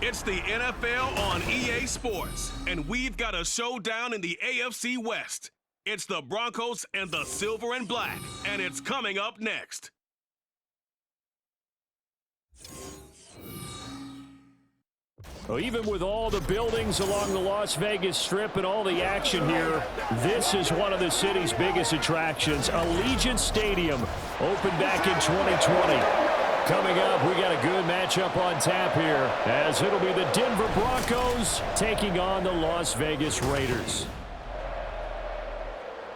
It's the NFL on EA Sports, and we've got a showdown in the AFC West. It's the Broncos and the Silver and Black, and it's coming up next. Well, even with all the buildings along the Las Vegas Strip and all the action here, this is one of the city's biggest attractions. Allegiant Stadium opened back in 2020. Coming up, we got a good matchup on tap here, as it'll be the Denver Broncos taking on the Las Vegas Raiders.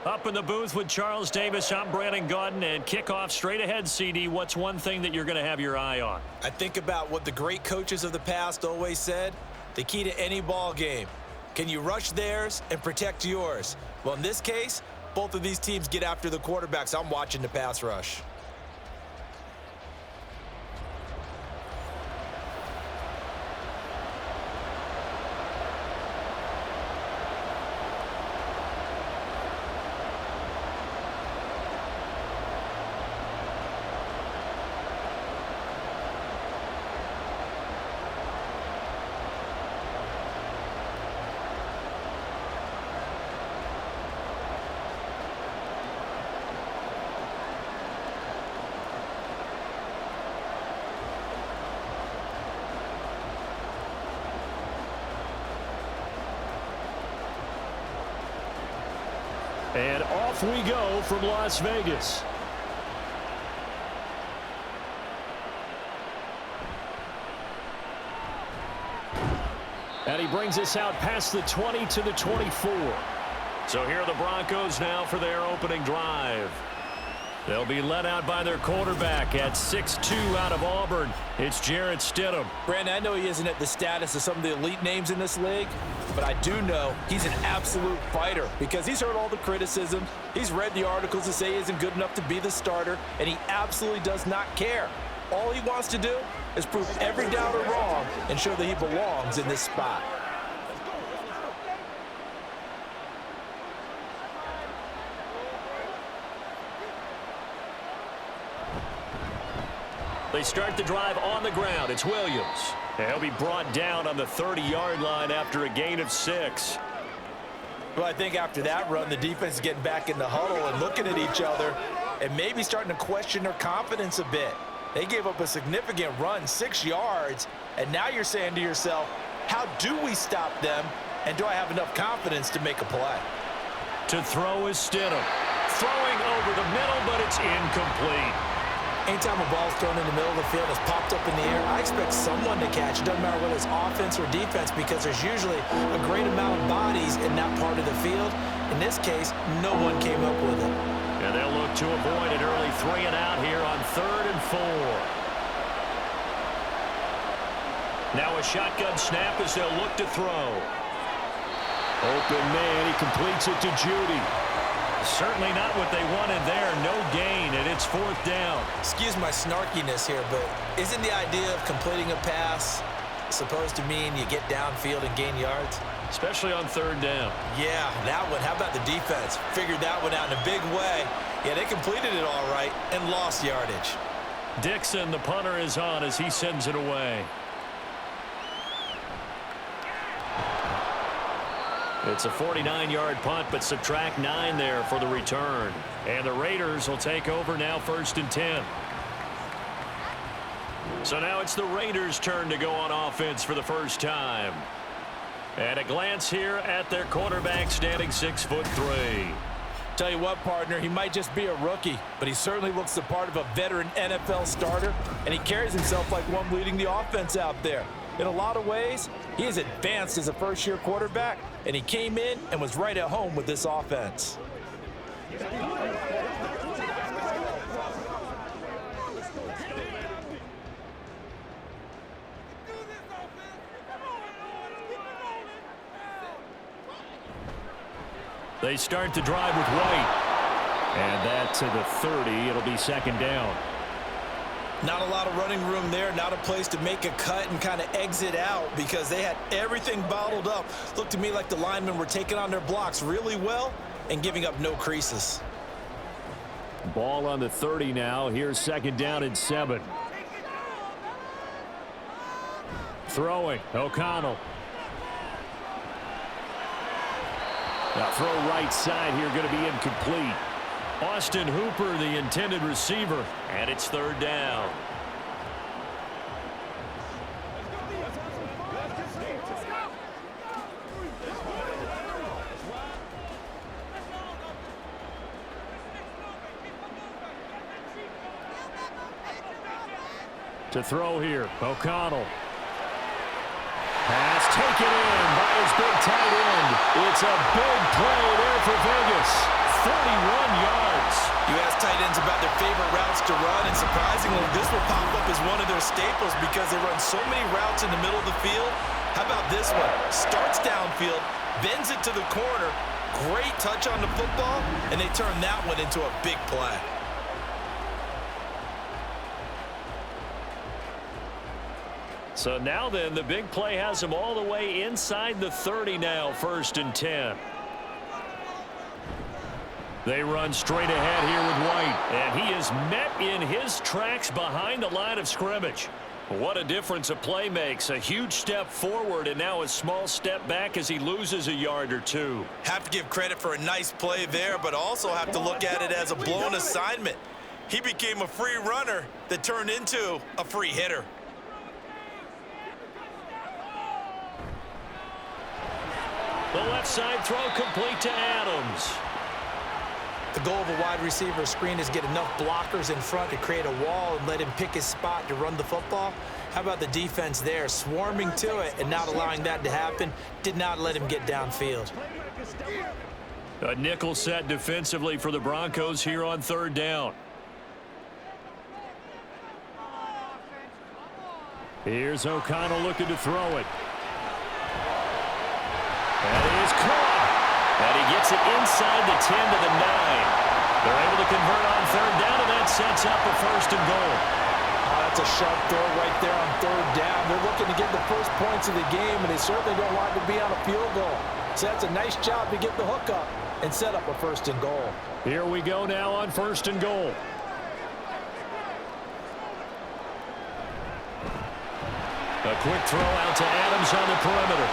Up in the booth with Charles Davis, I'm Brandon Gaudin, and kickoff straight ahead, CD. What's one thing that you're going to have your eye on? I think about what the great coaches of the past always said. The key to any ball game. Can you rush theirs and protect yours? Well, in this case, both of these teams get after the quarterbacks. I'm watching the pass rush. And off we go from Las Vegas. And he brings us out past the 20 to the 24. So here are the Broncos now for their opening drive. They'll be led out by their quarterback at 6'2" out of Auburn. It's Jarrett Stidham. Brandon, I know he isn't at the status of some of the elite names in this league, but I do know he's an absolute fighter because he's heard all the criticism. He's read the articles that say he isn't good enough to be the starter, and he absolutely does not care. All he wants to do is prove every doubter wrong and show that he belongs in this spot. They start the drive on the ground. It's Williams. He'll be brought down on the 30-yard line after a gain of 6. Well, I think after that run, the defense is getting back in the huddle and looking at each other and maybe starting to question their confidence a bit. They gave up a significant run, 6 yards, and now you're saying to yourself, how do we stop them, and do I have enough confidence to make a play? To throw is Stidham. Throwing over the middle, but it's incomplete. Anytime a ball's thrown in the middle of the field, it's popped up in the air, I expect someone to catch. It doesn't matter whether it's offense or defense because there's usually a great amount of bodies in that part of the field. In this case, no one came up with it. And they'll look to avoid an early 3 and out here on 3rd and 4. Now a shotgun snap as they'll look to throw. Open man, he completes it to Judy. Certainly not what they wanted there. No gain, and it's 4th down. Excuse my snarkiness here, but isn't the idea of completing a pass supposed to mean you get downfield and gain yards? Especially on 3rd down. Yeah, that one. How about the defense? Figured that one out in a big way. Yeah, they completed it all right and lost yardage. Dixon, the punter, is on as he sends it away. It's a 49-yard punt, but subtract 9 there for the return. And the Raiders will take over now 1st and 10. So now it's the Raiders' turn to go on offense for the first time. And a glance here at their quarterback standing 6'3". Tell you what, partner, he might just be a rookie, but he certainly looks the part of a veteran NFL starter, and he carries himself like one leading the offense out there. In a lot of ways, he is advanced as a first-year quarterback, and he came in and was right at home with this offense. They start the drive with White. And that to the 30. It'll be 2nd down. Not a lot of running room there, not a place to make a cut and kind of exit out because they had everything bottled up. Looked to me like the linemen were taking on their blocks really well and giving up no creases. Ball on the 30 now. Here's 2nd down and 7. Throwing, O'Connell. Now throw right side here, going to be incomplete. Austin Hooper, the intended receiver, and it's third down. To throw here, O'Connell. Pass taken in by his big tight end. It's a big play there for Vegas. 41 yards. You ask tight ends about their favorite routes to run, and surprisingly, this will pop up as one of their staples because they run so many routes in the middle of the field. How about this one? Starts downfield, bends it to the corner, great touch on the football, and they turn that one into a big play. So now then, the big play has him all the way inside the 30 now, 1st and 10. They run straight ahead here with White, and he is met in his tracks behind the line of scrimmage. What a difference a play makes. A huge step forward and now a small step back as he loses a yard or two. Have to give credit for a nice play there, but also have to look at it as a blown assignment. He became a free runner that turned into a free hitter. The left side throw complete to Adams. The goal of a wide receiver screen is get enough blockers in front to create a wall and let him pick his spot to run the football. How about the defense there, swarming to it and not allowing that to happen? Did not let him get downfield. A nickel set defensively for the Broncos here on 3rd down. Here's O'Connell looking to throw it. That is caught. And he gets it inside the 10 to the 9. They're able to convert on 3rd down, and that sets up a 1st and goal. Oh, that's a sharp throw right there on 3rd down. They're looking to get the first points of the game, and they certainly don't want to be on a field goal. So that's a nice job to get the hook up and set up a 1st and goal. Here we go now on 1st and goal. A quick throw out to Adams on the perimeter.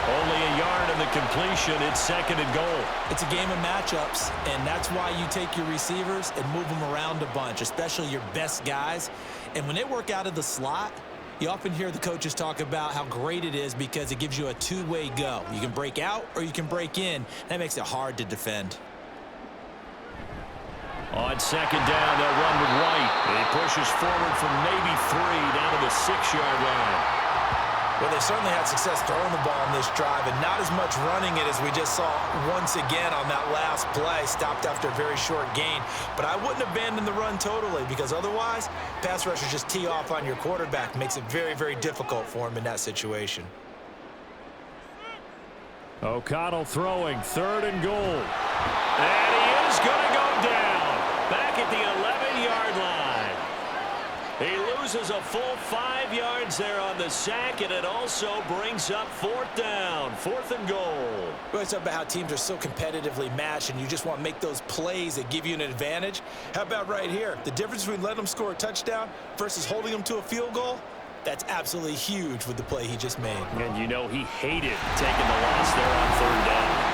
Only a yard in the completion. It's 2nd and goal. It's a game of matchups, and that's why you take your receivers and move them around a bunch, especially your best guys. And when they work out of the slot, you often hear the coaches talk about how great it is because it gives you a two-way go. You can break out or you can break in. That makes it hard to defend. On 2nd down, they'll run with White. He pushes forward from maybe 3 down to the 6-yard line. Well, they certainly had success throwing the ball on this drive and not as much running it as we just saw once again on that last play. Stopped after a very short gain. But I wouldn't abandon the run totally because otherwise, pass rushers just tee off on your quarterback. Makes it very, very difficult for him in that situation. O'Connell throwing, 3rd and goal. And he is going to go down. Back at the 11-yard line. He loses a full 5 yards there on the sack, and it also brings up 4th down, 4th and goal. We always talk about how teams are so competitively matched, and you just want to make those plays that give you an advantage. How about right here? The difference between letting them score a touchdown versus holding them to a field goal, that's absolutely huge with the play he just made. And you know he hated taking the loss there on 3rd down.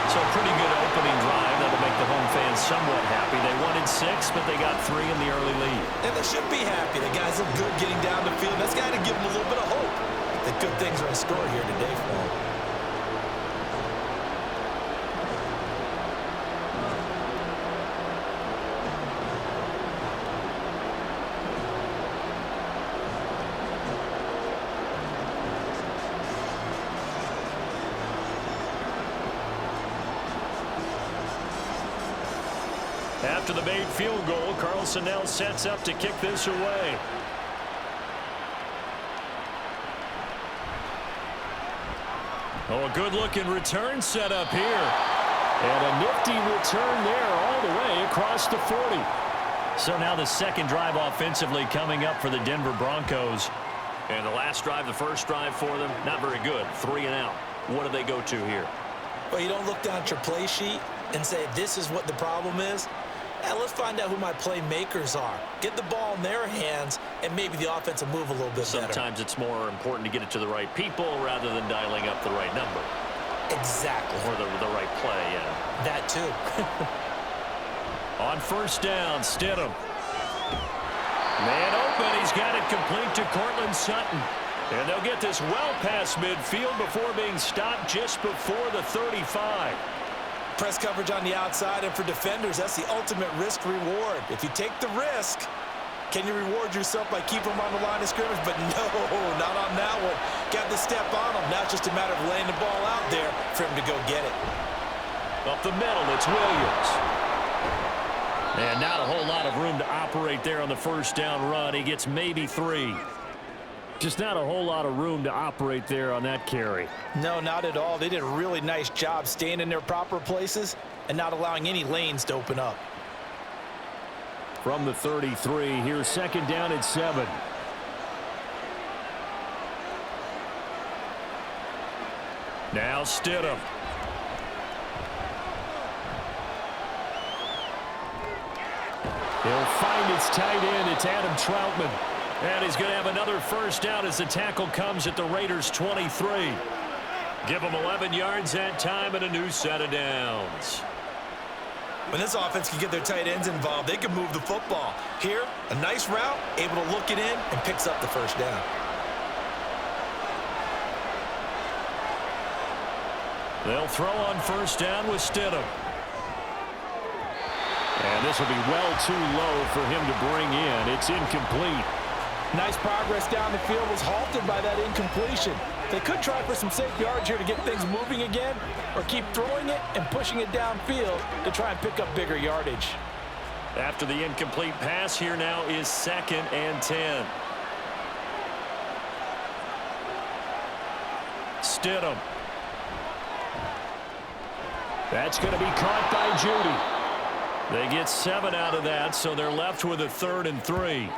So a pretty good opening drive that'll make the home fans somewhat happy. They wanted 6, but they got 3 in the early lead. And they should be happy. The guys look good getting down the field. That's got to give them a little bit of hope that good things are in store here today for them. After the made field goal, Carlson now sets up to kick this away. Oh, a good-looking return set up here. And a nifty return there all the way across the 40. So now the 2nd drive offensively coming up for the Denver Broncos. And the last drive, the 1st drive for them, not very good. 3 and out. What do they go to here? Well, you don't look down at your play sheet and say this is what the problem is. And let's find out who my playmakers are. Get the ball in their hands, and maybe the offense will move a little bit better. Sometimes it's more important to get it to the right people rather than dialing up the right number. Exactly. Or the right play, yeah. That too. On first down, Stidham. Man open, he's got it complete to Cortland Sutton. And they'll get this well past midfield before being stopped just before the 35. Press coverage on the outside, and for defenders, that's the ultimate risk-reward. If you take the risk, can you reward yourself by keeping them on the line of scrimmage? But no, not on that one. Got the step on him. Now it's just a matter of laying the ball out there for him to go get it. Up the middle, it's Williams. And not a whole lot of room to operate there on the first down run. He gets maybe 3. Just not a whole lot of room to operate there on that carry. No, not at all. They did a really nice job staying in their proper places and not allowing any lanes to open up. From the 33, here's second down at 7. Now Stidham. He'll find its tight end. It's Adam Troutman. And he's going to have another first down as the tackle comes at the Raiders' 23. Give them 11 yards that time and a new set of downs. When this offense can get their tight ends involved, they can move the football. Here, a nice route, able to look it in, and picks up the first down. They'll throw on first down with Stidham. And this will be well too low for him to bring in. It's incomplete. Nice progress down the field, was halted by that incompletion. They could try for some safe yards here to get things moving again, or keep throwing it and pushing it downfield to try and pick up bigger yardage. After the incomplete pass, here now is 2nd and 10. Stidham. That's going to be caught by Judy. They get 7 out of that, so they're left with a 3rd and 3.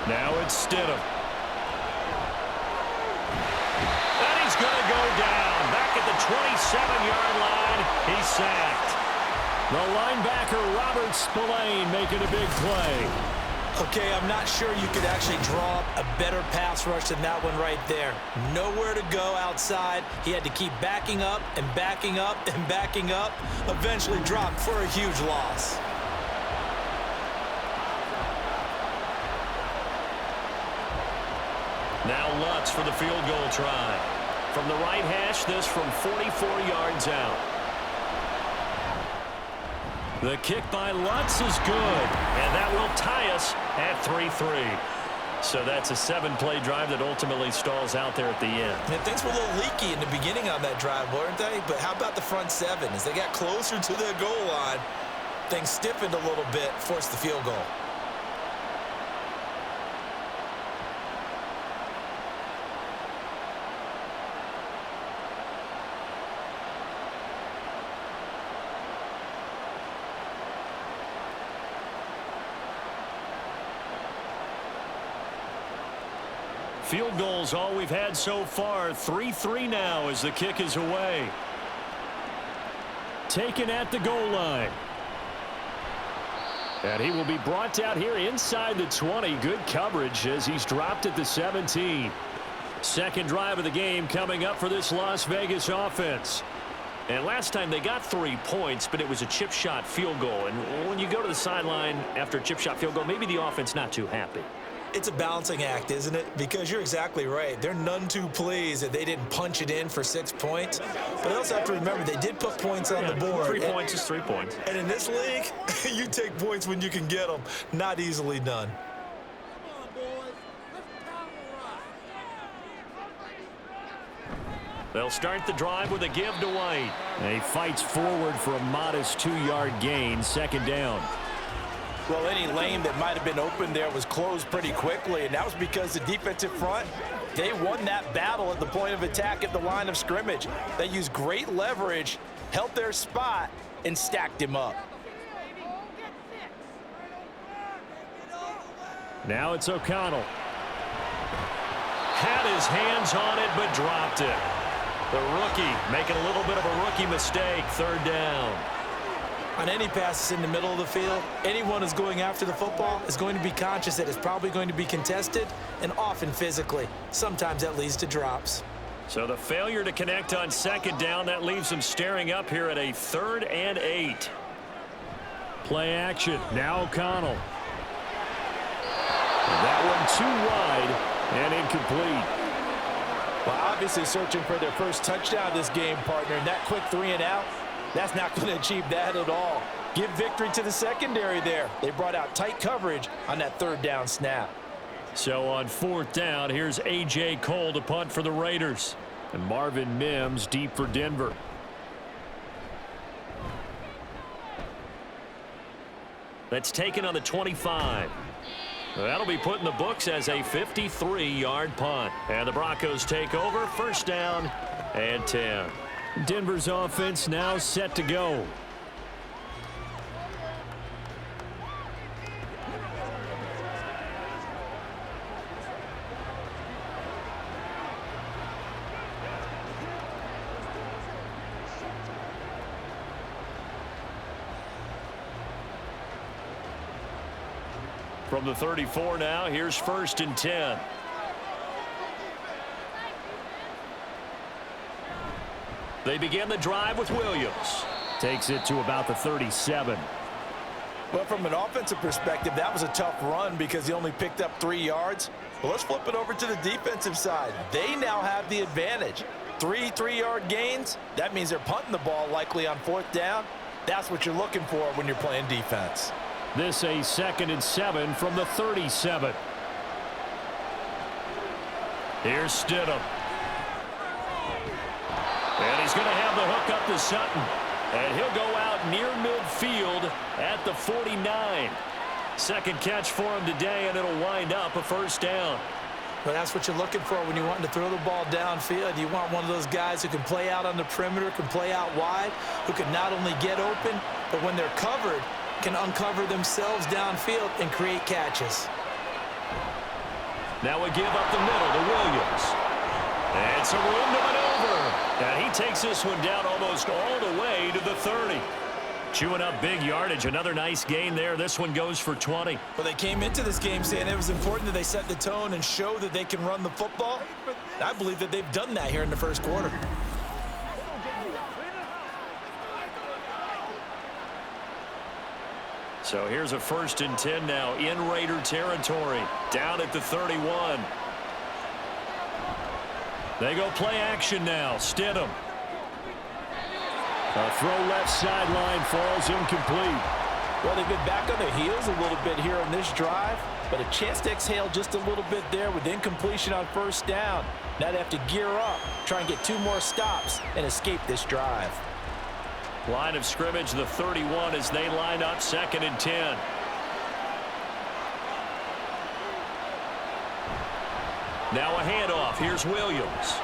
Now it's Stidham. And he's going to go down. Back at the 27-yard line, he's sacked. The linebacker, Robert Spillane, making a big play. Okay, I'm not sure you could actually draw up a better pass rush than that one right there. Nowhere to go outside. He had to keep backing up and backing up and backing up. Eventually dropped for a huge loss. Now Lutz for the field goal try. From the right hash, this from 44 yards out. The kick by Lutz is good, and that will tie us at 3-3. So that's a 7-play drive that ultimately stalls out there at the end. And things were a little leaky in the beginning on that drive, weren't they? But how about the front 7? As they got closer to their goal line, things stiffened a little bit, forced the field goal. Field goals all we've had so far. 3-3 now as the kick is away. Taken at the goal line. And he will be brought down here inside the 20. Good coverage as he's dropped at the 17. Second drive of the game coming up for this Las Vegas offense. And last time they got 3 points, but it was a chip shot field goal. And when you go to the sideline after a chip shot field goal, maybe the offense not too happy. It's a balancing act, isn't it? Because you're exactly right. They're none too pleased that they didn't punch it in for 6 points. But I also have to remember they did put points on the board. 3 points is 3 points. And in this league, you take points when you can get them. Not easily done. They'll start the drive with a give to White. And he fights forward for a modest 2-yard gain. Second down. Well, any lane that might have been open there was closed pretty quickly, and that was because the defensive front, they won that battle at the point of attack at the line of scrimmage. They used great leverage, held their spot, and stacked him up. Now it's O'Connell. Had his hands on it, but dropped it. The rookie making a little bit of a rookie mistake, third down. On any passes in the middle of the field, anyone who's going after the football is going to be conscious that it's probably going to be contested and often physically. Sometimes that leads to drops. So the failure to connect on second down, that leaves them staring up here at a 3rd and 8. Play action. Now O'Connell. That one too wide and incomplete. Well, obviously searching for their first touchdown this game, partner. And that quick 3 and out, that's not going to achieve that at all. Give victory to the secondary there. They brought out tight coverage on that 3rd down snap. So on 4th down, here's A.J. Cole to punt for the Raiders. And Marvin Mims deep for Denver. That's taken on the 25. That'll be put in the books as a 53-yard punt. And the Broncos take over, 1st down and 10. Denver's offense now set to go. From the 34 now, here's 1st and 10. They begin the drive with Williams. Takes it to about the 37. But from an offensive perspective, that was a tough run because he only picked up 3 yards. But let's flip it over to the defensive side. They now have the advantage. 3 3-yard gains, that means they're punting the ball likely on 4th down. That's what you're looking for when you're playing defense. This a 2nd and 7 from the 37. Here's Stidham. And he's going to have the hook up to Sutton. And he'll go out near midfield at the 49. Second catch for him today, and it'll wind up a 1st down. But that's what you're looking for when you want to throw the ball downfield. You want one of those guys who can play out on the perimeter, can play out wide, who can not only get open, but when they're covered, can uncover themselves downfield and create catches. Now we give up the middle to Williams. And it's a room to maneuver. And he takes this one down almost all the way to the 30. Chewing up big yardage. Another nice gain there. This one goes for 20. Well, they came into this game saying it was important that they set the tone and show that they can run the football. I believe that they've done that here in the 1st quarter. So here's a 1st and 10 now in Raider territory. Down at the 31. They go play action now. Stidham. A throw left sideline falls incomplete. Well, they've been back on their heels a little bit here on this drive, but a chance to exhale just a little bit there with incompletion on 1st down. Now they have to gear up, try and get 2 more stops and escape this drive. Line of scrimmage, the 31, as they line up 2nd and 10. Now a handoff. Here's Williams.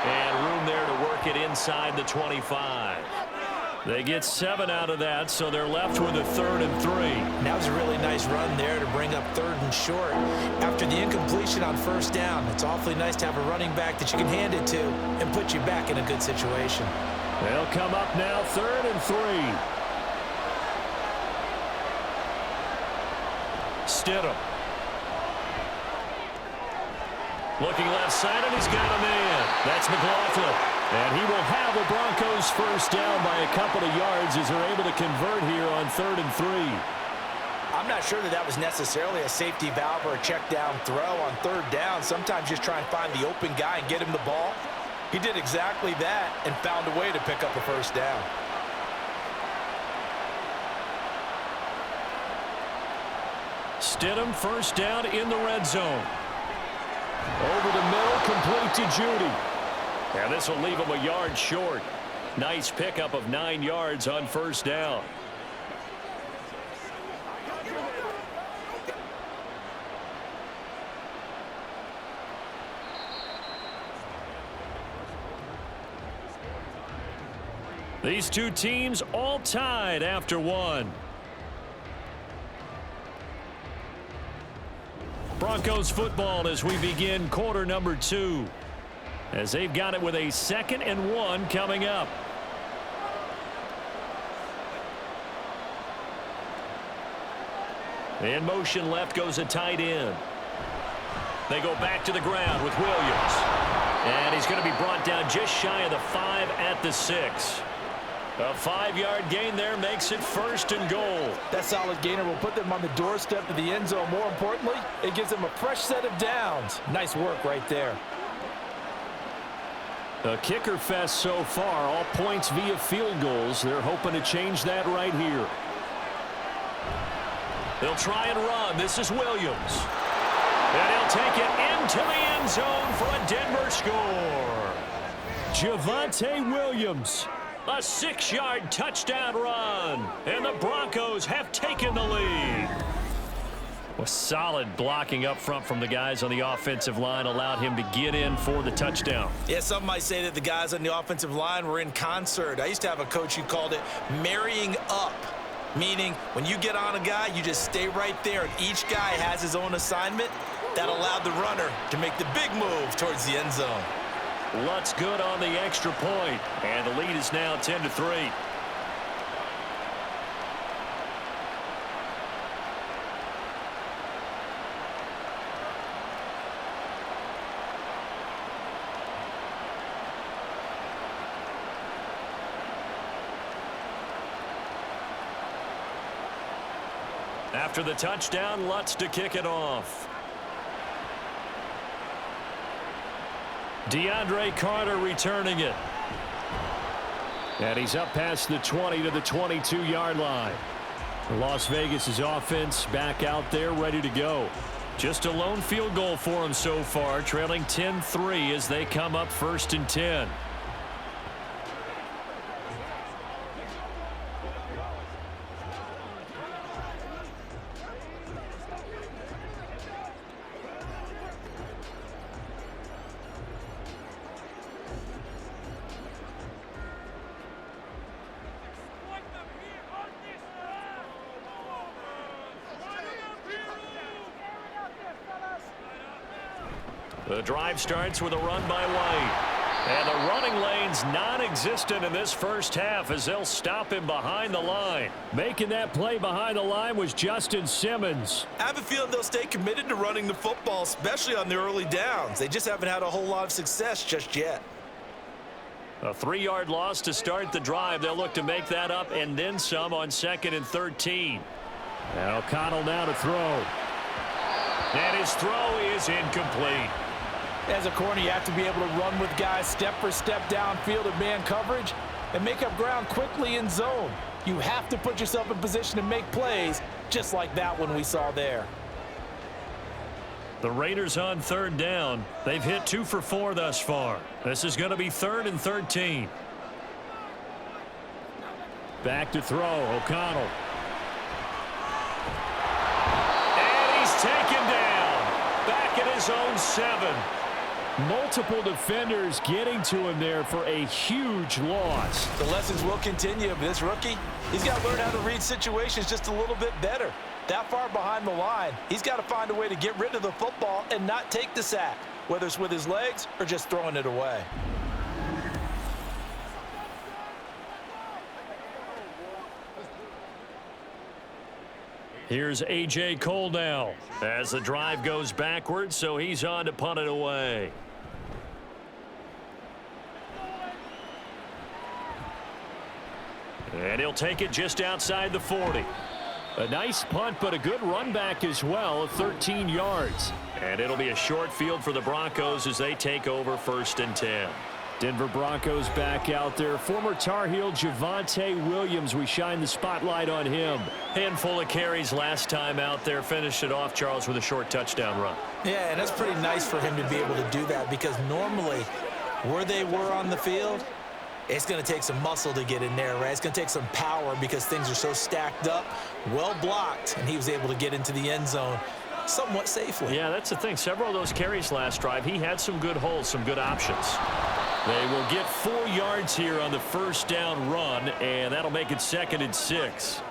And room there to work it inside the 25. They get 7 out of that, so they're left with a 3rd and 3. That was a really nice run there to bring up 3rd and short. After the incompletion on 1st down, it's awfully nice to have a running back that you can hand it to and put you back in a good situation. They'll come up now 3rd and 3. Stidham. Looking left side, and he's got a man. That's McLaughlin. And he will have the Broncos 1st down by a couple of yards as they're able to convert here on 3rd and 3. I'm not sure that was necessarily a safety valve or a check down throw on 3rd down. Sometimes just try and find the open guy and get him the ball. He did exactly that and found a way to pick up the 1st down. Stidham 1st down in the red zone. Over the middle, complete to Judy. And this will leave him a yard short. Nice pickup of 9 yards on 1st down. These two teams all tied after one. Broncos football as we begin quarter number 2. As they've got it with a 2nd and 1 coming up. In motion left goes a tight end. They go back to the ground with Williams. And he's going to be brought down just shy of the 5 at the 6. A 5-yard gain there makes it 1st and goal. That solid gainer will put them on the doorstep of the end zone. More importantly, it gives them a fresh set of downs. Nice work right there. A kicker fest so far, all points via field goals. They're hoping to change that right here. They'll try and run. This is Williams. And he'll take it into the end zone for a Denver score. Javonte Williams. A 6-yard touchdown run. And the Broncos have taken the lead. A solid blocking up front from the guys on the offensive line allowed him to get in for the touchdown. Yeah, some might say that the guys on the offensive line were in concert. I used to have a coach who called it marrying up, meaning when you get on a guy, you just stay right there, and each guy has his own assignment. That allowed the runner to make the big move towards the end zone. Lutz good on the extra point, and the lead is now 10-3. After the touchdown, Lutz to kick it off. DeAndre Carter returning it. And he's up past the 20 to the 22-yard line. Las Vegas' offense back out there ready to go. Just a lone field goal for him so far, trailing 10-3 as they come up 1st and 10. The drive starts with a run by White. And the running lane's non-existent in this first half as they'll stop him behind the line. Making that play behind the line was Justin Simmons. I have a feeling they'll stay committed to running the football, especially on the early downs. They just haven't had a whole lot of success just yet. A 3-yard loss to start the drive. They'll look to make that up and then some on 2nd and 13. Now O'Connell now to throw. And his throw is incomplete. As a corner, you have to be able to run with guys step for step downfield in man coverage and make up ground quickly in zone. You have to put yourself in position to make plays just like that one we saw there. The Raiders on 3rd down. They've hit 2 for 4 thus far. This is going to be 3rd and 13. Back to throw. O'Connell. And he's taken down. Back at his own 7. Multiple defenders getting to him there for a huge loss. The lessons will continue, but this rookie, he's got to learn how to read situations just a little bit better. That far behind the line, he's got to find a way to get rid of the football and not take the sack, whether it's with his legs or just throwing it away. Here's A.J. Cole now as the drive goes backwards, so he's on to punt it away. And he'll take it just outside the 40. A nice punt, but a good run back as well, 13 yards. And it'll be a short field for the Broncos as they take over 1st and 10. Denver Broncos back out there. Former Tar Heel Javonte Williams, we shine the spotlight on him. Handful of carries last time out there. Finished it off, Charles, with a short touchdown run. Yeah, and that's pretty nice for him to be able to do that because normally where they were on the field, it's going to take some muscle to get in there, right? It's going to take some power because things are so stacked up, well blocked, and he was able to get into the end zone somewhat safely. Yeah, that's the thing. Several of those carries last drive, he had some good holes, some good options. They will get 4 yards here on the first down run, and that'll make it 2nd and 6.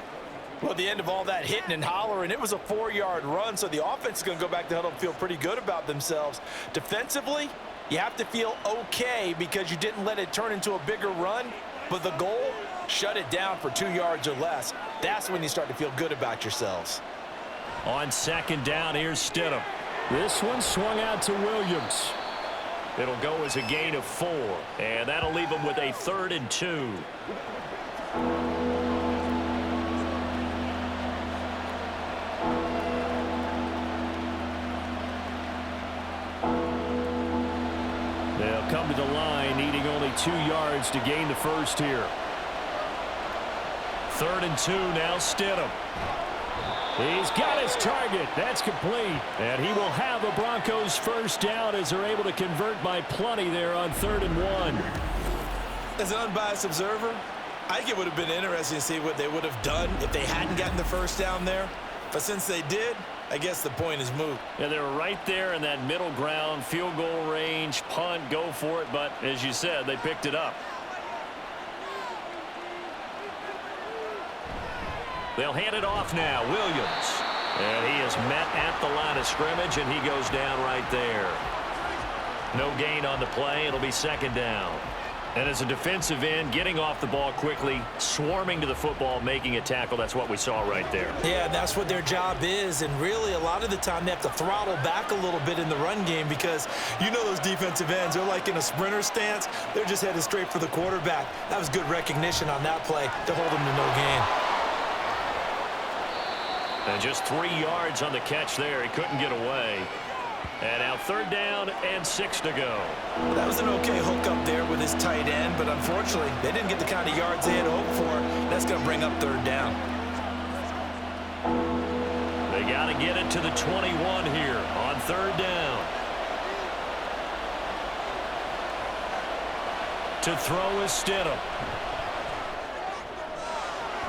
Well, at the end of all that hitting and hollering, it was a 4-yard run, so the offense is going to go back to huddle and feel pretty good about themselves. Defensively, you have to feel okay because you didn't let it turn into a bigger run, but the goal, shut it down for 2 yards or less. That's when you start to feel good about yourselves. On 2nd down, here's Stidham. This one swung out to Williams. It'll go as a gain of 4, and that'll leave them with a 3rd and 2. They'll come to the line, needing only 2 yards to gain the first here. 3rd and 2, now Stidham. He's got his target. That's complete. And he will have the Broncos first down as they're able to convert by plenty there on 3rd and 1. As an unbiased observer, I think it would have been interesting to see what they would have done if they hadn't gotten the first down there. But since they did, I guess the point is moot. Yeah, they were right there in that middle ground, field goal range, punt, go for it. But as you said, they picked it up. They'll hand it off now. Williams. And he is met at the line of scrimmage, and he goes down right there. No gain on the play. It'll be 2nd down. And as a defensive end, getting off the ball quickly, swarming to the football, making a tackle, that's what we saw right there. Yeah, that's what their job is. And really, a lot of the time, they have to throttle back a little bit in the run game because you know those defensive ends, they're like in a sprinter stance. They're just headed straight for the quarterback. That was good recognition on that play to hold them to no gain. And just 3 yards on the catch there. He couldn't get away. And now 3rd down and 6 to go. That was an okay hook up there with his tight end, but unfortunately, they didn't get the kind of yards they had hoped for. That's going to bring up 3rd down. They got to get it to the 21 here on 3rd down. To throw is Stidham.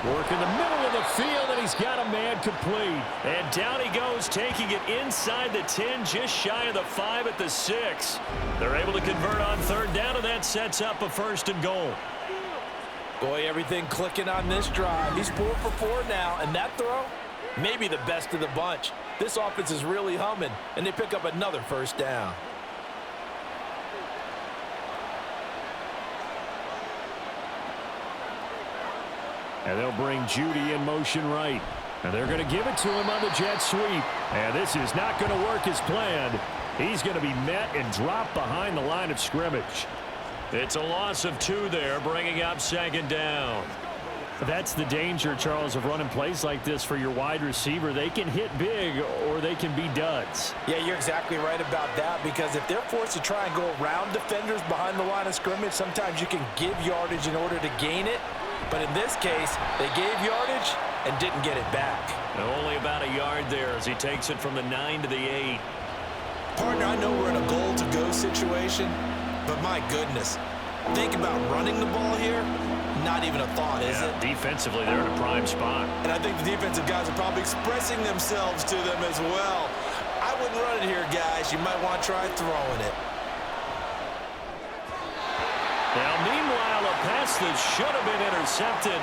Work in the middle of the field, and he's got a man complete. And down he goes, taking it inside the 10, just shy of the 5 at the 6. They're able to convert on 3rd down, and that sets up a 1st and goal. Boy, everything clicking on this drive. He's 4 for 4 now, and that throw, maybe the best of the bunch. This offense is really humming, and they pick up another 1st down. And they'll bring Judy in motion right. And they're going to give it to him on the jet sweep. And this is not going to work as planned. He's going to be met and dropped behind the line of scrimmage. It's a loss of 2 there, bringing up 2nd down. That's the danger, Charles, of running plays like this for your wide receiver. They can hit big or they can be duds. Yeah, you're exactly right about that, because if they're forced to try and go around defenders behind the line of scrimmage, sometimes you can give yardage in order to gain it. But in this case, they gave yardage and didn't get it back. And only about a yard there as he takes it from the 9 to the 8. Partner, I know we're in a goal-to-go situation, but my goodness, think about running the ball here. Not even a thought, is it? Defensively, they're in a prime spot. And I think the defensive guys are probably expressing themselves to them as well. I wouldn't run it here, guys. You might want to try throwing it. Now, meanwhile, a pass that should have been intercepted,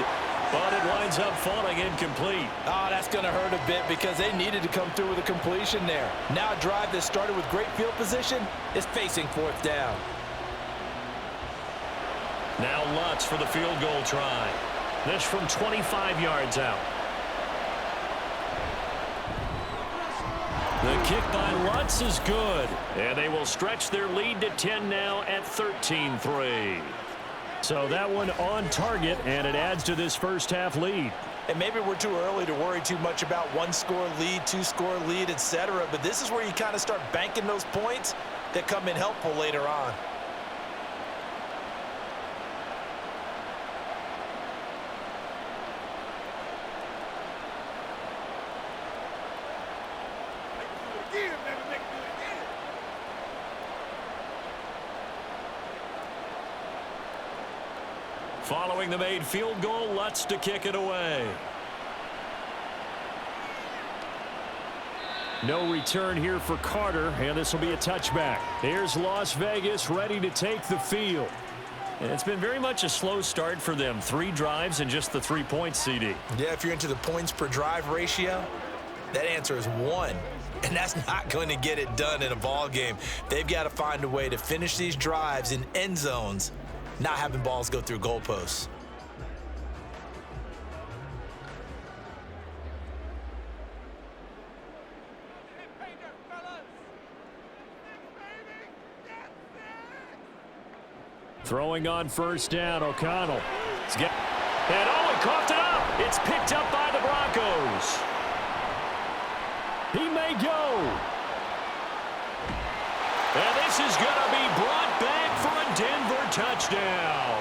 but it winds up falling incomplete. Oh, that's going to hurt a bit because they needed to come through with a completion there. Now a drive that started with great field position is facing 4th down. Now Lutz for the field goal try. This from 25 yards out. The kick by Lutz is good. And they will stretch their lead to 10 now at 13-3. So that one on target, and it adds to this first half lead. And maybe we're too early to worry too much about 1-score lead, 2-score lead, etc. But this is where you kind of start banking those points that come in helpful later on. Following the made field goal, Lutz to kick it away. No return here for Carter, and this will be a touchback. Here's Las Vegas ready to take the field. And it's been very much a slow start for them. 3 drives and just the 3 points, CD. Yeah, if you're into the points per drive ratio, that answer is 1. And that's not going to get it done in a ball game. They've got to find a way to finish these drives in end zones, not having balls go through goalposts. Throwing on first down, O'Connell. And he coughed it up. It's picked up by the Broncos. He may go. And this is going to be brought back for a Denver touchdown.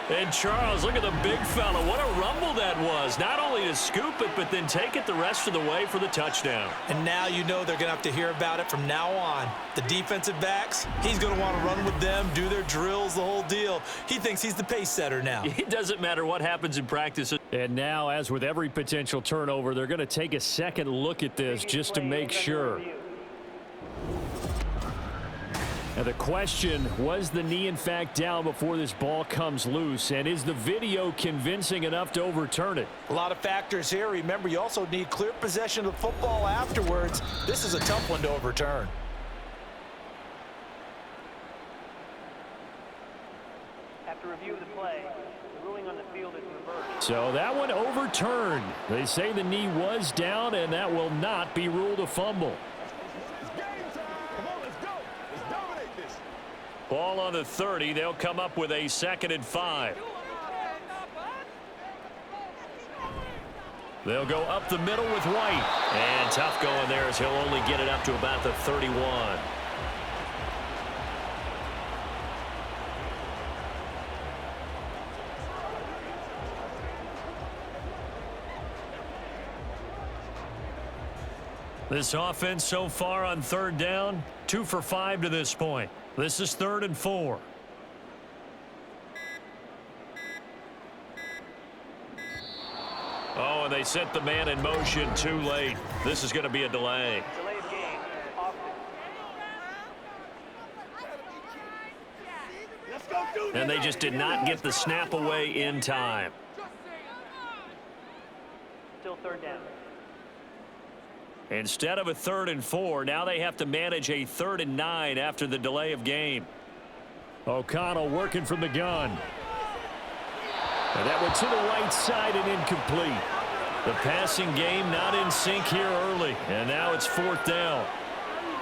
And Charles, look at the big fella. What a rumble that was. Not only to scoop it, but then take it the rest of the way for the touchdown. And now you know they're going to have to hear about it from now on. The defensive backs, he's going to want to run with them, do their drills, the whole deal. He thinks he's the pace setter now. It doesn't matter what happens in practice. And now, as with every potential turnover, they're going to take a second look at this just to make sure. Now the question, was the knee in fact down before this ball comes loose? And is the video convincing enough to overturn it? A lot of factors here. Remember, you also need clear possession of the football afterwards. This is a tough one to overturn. After review of the play, the ruling on the field is reversed. So that one overturned. They say the knee was down, and that will not be ruled a fumble. Ball on the 30. They'll come up with a 2nd and 5. They'll go up the middle with White. And tough going there as he'll only get it up to about the 31. This offense so far on 3rd down, 2 for 5 to this point. This is 3rd and 4. Oh, and they set the man in motion too late. This is going to be a delay. Delay of game. And they just did not get the snap away in time. Still 3rd down. Instead of a 3rd and 4, now they have to manage a 3rd and 9 after the delay of game. O'Connell working from the gun. And that went to the right side and incomplete. The passing game not in sync here early. And now it's 4th down.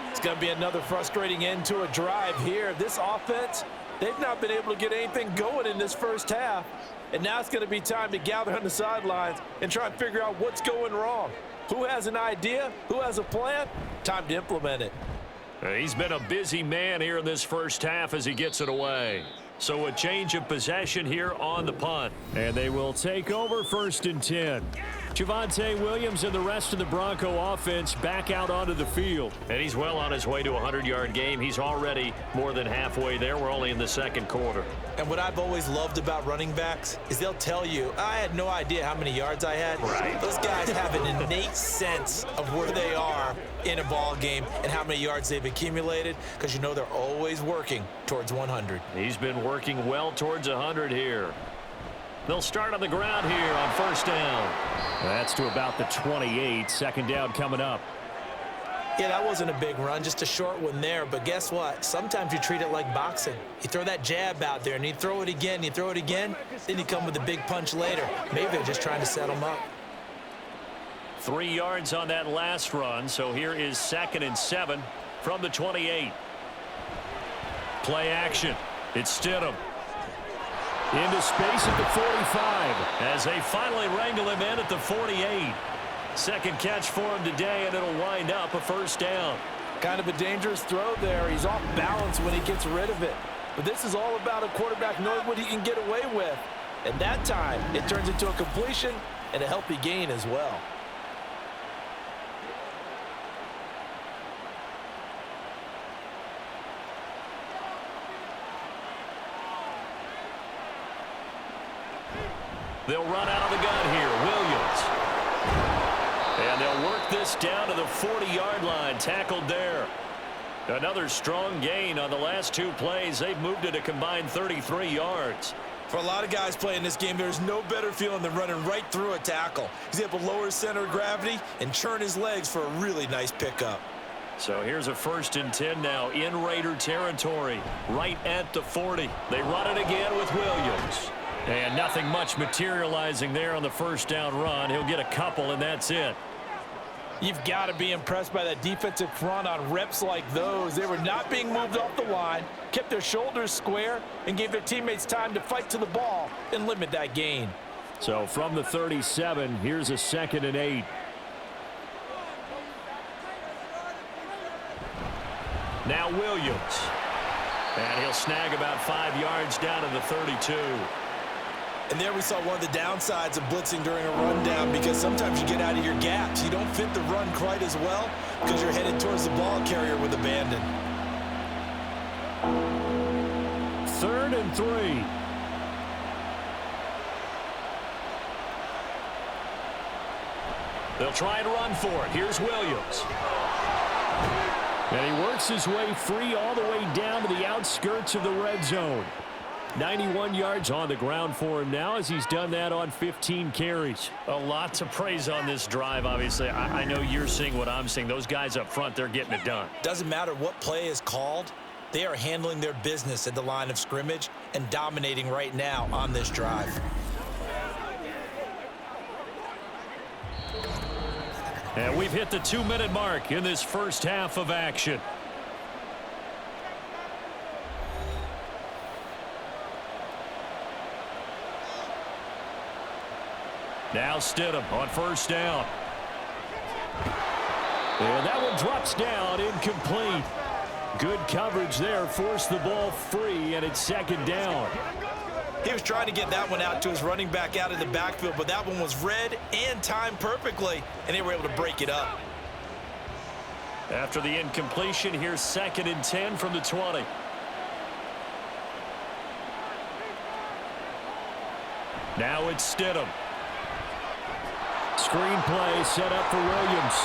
It's going to be another frustrating end to a drive here. This offense, they've not been able to get anything going in this first half. And now it's going to be time to gather on the sidelines and try and figure out what's going wrong. Who has an idea? Who has a plan? Time to implement it. He's been a busy man here in this first half as he gets it away. So a change of possession here on the punt. And they will take over 1st and 10. Javonte Williams and the rest of the Bronco offense back out onto the field. And he's well on his way to a 100-yard game. He's already more than halfway there. We're only in the 2nd quarter. And what I've always loved about running backs is they'll tell you, I had no idea how many yards I had. Right. Those guys have an innate sense of where they are in a ball game and how many yards they've accumulated, because you know they're always working towards 100. He's been working well towards 100 here. They'll start on the ground here on 1st down. That's to about the 28. 2nd down coming up. Yeah, that wasn't a big run, just a short one there. But guess what? Sometimes you treat it like boxing. You throw that jab out there, and you throw it again, you throw it again, then you come with a big punch later. Maybe they're just trying to set them up. 3 yards on that last run, so here is 2nd and 7 from the 28. Play action. It's Stidham. Into space at the 45 as they finally wrangle him in at the 48. 2nd catch for him today, and it'll wind up a 1st down. Kind of a dangerous throw there. He's off balance when he gets rid of it. But this is all about a quarterback knowing what he can get away with. And that time, it turns into a completion and a healthy gain as well. They'll run out of the gun here. Williams. this down to the 40-yard line. Tackled there. Another strong gain on the last two plays. They've moved it a combined 33 yards. For a lot of guys playing this game, there's no better feeling than running right through a tackle. He's able to lower his center of gravity and churn his legs for a really nice pickup. So here's a 1st and 10 now in Raider territory, right at the 40. They run it again with Williams. And nothing much materializing there on the first down run. He'll get a couple, and that's it. You've got to be impressed by that defensive front on reps like those. They were not being moved off the line, kept their shoulders square, and gave their teammates time to fight to the ball and limit that gain. So from the 37, here's a 2nd and 8. Now Williams. And he'll snag about 5 yards down to the 32. And there we saw one of the downsides of blitzing during a rundown, because sometimes you get out of your gaps. You don't fit the run quite as well because you're headed towards the ball carrier with abandon. 3rd and 3. They'll try and run for it. Here's Williams. And he works his way free all the way down to the outskirts of the red zone. 91 yards on the ground for him now, as he's done that on 15 carries. A lot to praise on this drive, obviously. I know you're seeing what I'm seeing. Those guys up front, they're getting it done. Doesn't matter what play is called. They are handling their business at the line of scrimmage and dominating right now on this drive. And we've hit the 2-minute mark in this first half of action. Now Stidham on first down. And that one drops down, incomplete. Good coverage there, forced the ball free, and it's 2nd down. He was trying to get that one out to his running back out of the backfield, but that one was read and timed perfectly, and they were able to break it up. After the incompletion, here's 2nd and 10 from the 20. Now it's Stidham. Screen play set up for Williams.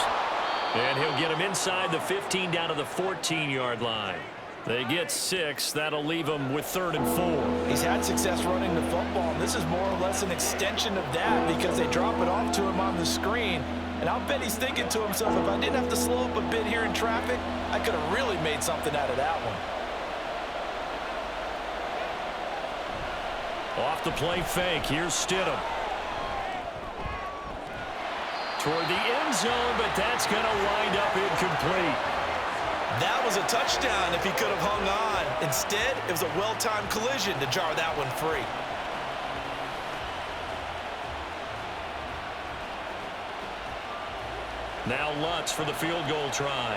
And he'll get him inside the 15 down to the 14-yard line. They get 6. That'll leave him with 3rd and 4. He's had success running the football, and this is more or less an extension of that because they drop it off to him on the screen. And I'll bet he's thinking to himself, if I didn't have to slow up a bit here in traffic, I could have really made something out of that one. Off the play fake, here's Stidham. Toward the end zone, but that's going to wind up incomplete. That was a touchdown if he could have hung on. Instead, it was a well-timed collision to jar that one free. Now Lutz for the field goal try.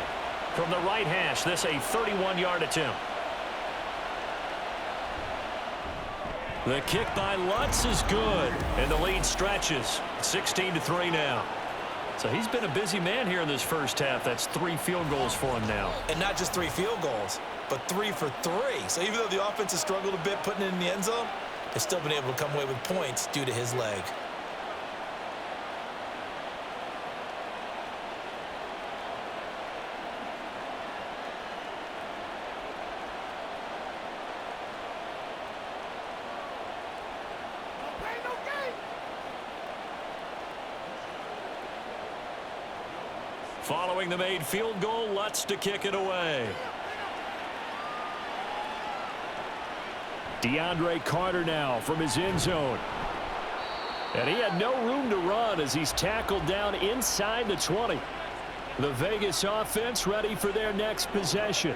From the right hash, this a 31-yard attempt. The kick by Lutz is good, and the lead stretches. 16-3 now. So he's been a busy man here in this first half. That's 3 field goals for him now. And not just 3 field goals, but 3 for 3. So even though the offense has struggled a bit putting it in the end zone, they've still been able to come away with points due to his leg. Following the made field goal, Lutz to kick it away. DeAndre Carter now from his end zone. And he had no room to run as he's tackled down inside the 20. The Vegas offense ready for their next possession.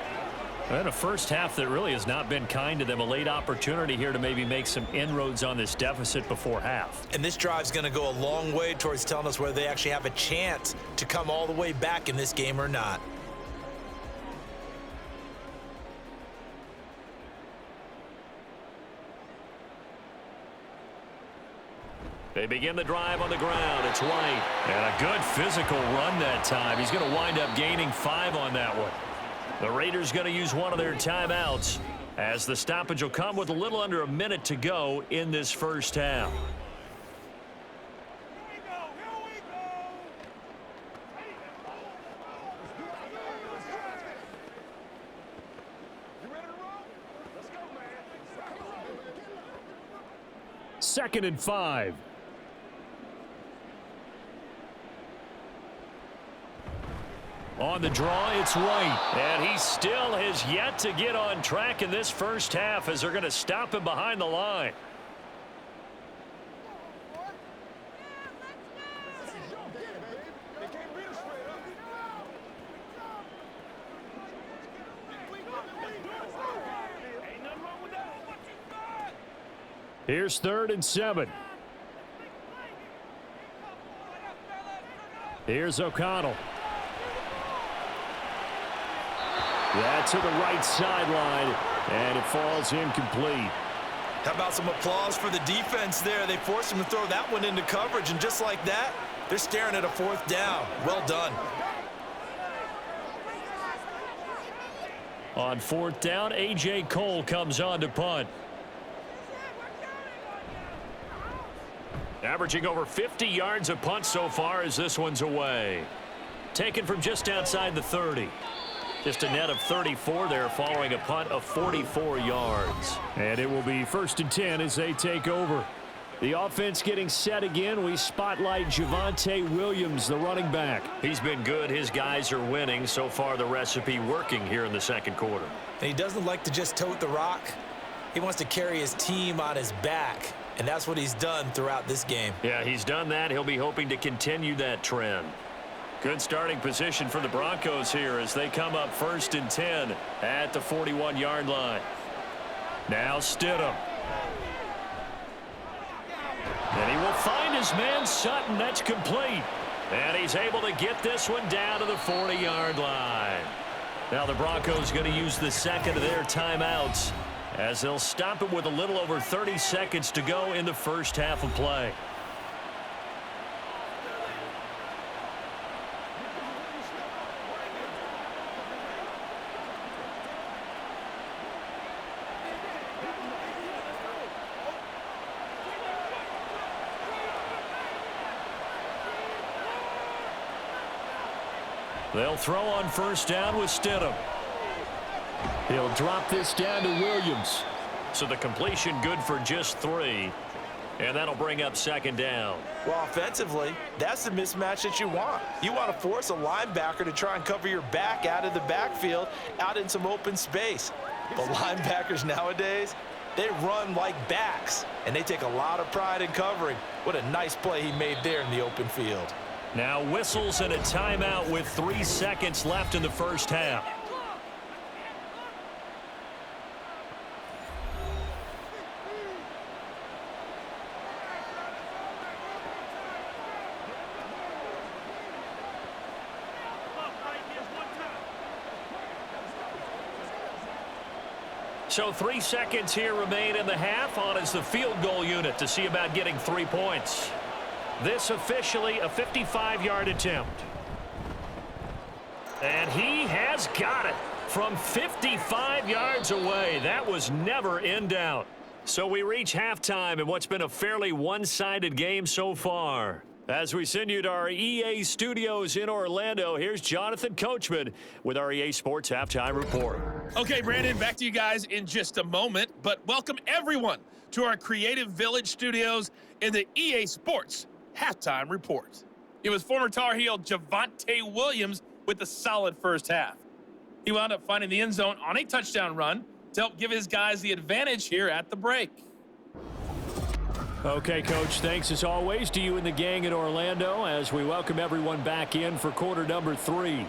And a first half that really has not been kind to them. A late opportunity here to maybe make some inroads on this deficit before half. And this drive's going to go a long way towards telling us whether they actually have a chance to come all the way back in this game or not. They begin the drive on the ground. It's White. And a good physical run that time. He's going to wind up gaining 5 on that one. The Raiders going to use one of their timeouts as the stoppage will come with a little under a minute to go in this first half. 2nd and 5. On the draw, it's White. And he still has yet to get on track in this first half as they're going to stop him behind the line. Here's 3rd and 7. Here's O'Connell. That's to the right sideline, and it falls incomplete. How about some applause for the defense there? They forced him to throw that one into coverage, and just like that, they're staring at a 4th down. Well done. On 4th down, A.J. Cole comes on to punt. Averaging over 50 yards a punt so far as this one's away. Taken from just outside the 30. Just a net of 34 there following a punt of 44 yards. And it will be 1st and 10 as they take over. The offense getting set again. We spotlight Javonte Williams, the running back. He's been good. His guys are winning. So far, the recipe working here in the 2nd quarter. And he doesn't like to just tote the rock. He wants to carry his team on his back. And that's what he's done throughout this game. Yeah, he's done that. He'll be hoping to continue that trend. Good starting position for the Broncos here as they come up 1st and 10 at the 41-yard line. Now Stidham. And he will find his man Sutton. That's complete. And he's able to get this one down to the 40-yard line. Now the Broncos going to use the 2nd of their timeouts as they'll stop it with a little over 30 seconds to go in the first half of play. They'll throw on 1st down with Stidham. He'll drop this down to Williams. So the completion good for just 3. And that'll bring up 2nd down. Well, offensively, that's the mismatch that you want. You want to force a linebacker to try and cover your back out of the backfield, out in some open space. But linebackers nowadays, they run like backs, and they take a lot of pride in covering. What a nice play he made there in the open field. Now whistles and a timeout with 3 seconds left in the first half. So 3 seconds here remain in the half. On is the field goal unit to see about getting 3 points. This officially a 55-yard attempt. And he has got it from 55 yards away. That was never in doubt. So we reach halftime in what's been a fairly one-sided game so far. As we send you to our EA studios in Orlando, here's Jonathan Coachman with our EA Sports Halftime Report. Okay, Brandon, back to you guys in just a moment, but welcome everyone to our Creative Village studios in the EA Sports Halftime Report. It was former Tar Heel Javonte Williams with a solid first half. He wound up finding the end zone on a touchdown run to help give his guys the advantage here at the break. Okay, Coach, thanks as always to you and the gang in Orlando as we welcome everyone back in for quarter number 3.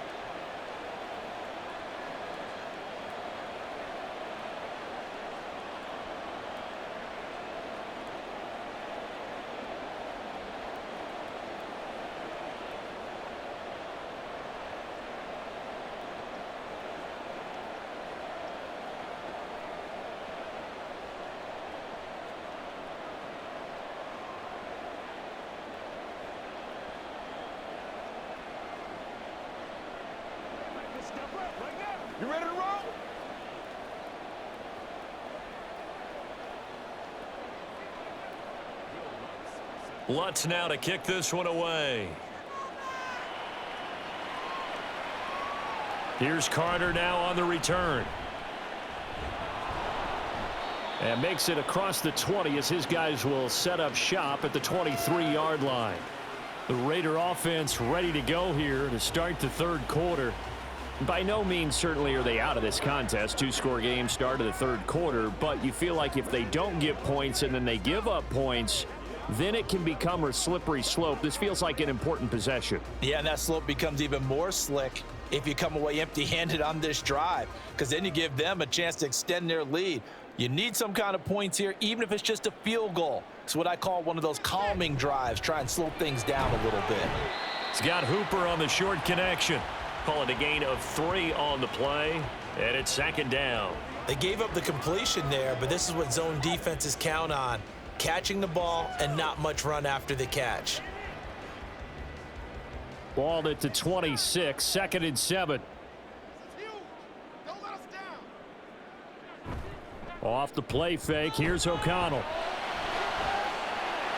You ready to roll? Lutz now to kick this one away. Here's Carter now on the return. And makes it across the 20 as his guys will set up shop at the 23-yard line. The Raider offense ready to go here to start the third quarter. By no means certainly are they out of this contest. Two-score game start of the third quarter, but you feel like if they don't get points and then they give up points, then it can become a slippery slope. This feels like an important possession. Yeah, and that slope becomes even more slick if you come away empty-handed on this drive, because then you give them a chance to extend their lead. You need some kind of points here, even if it's just a field goal. It's what I call one of those calming drives. Try and slow things down a little bit. He's got Hooper on the short connection. Call it a gain of 3 on the play, and it's second down. They gave up the completion there, but this is what zone defenses count on. Catching the ball and not much run after the catch. Balled it to 26, 2nd and 7. Off the play fake, here's O'Connell.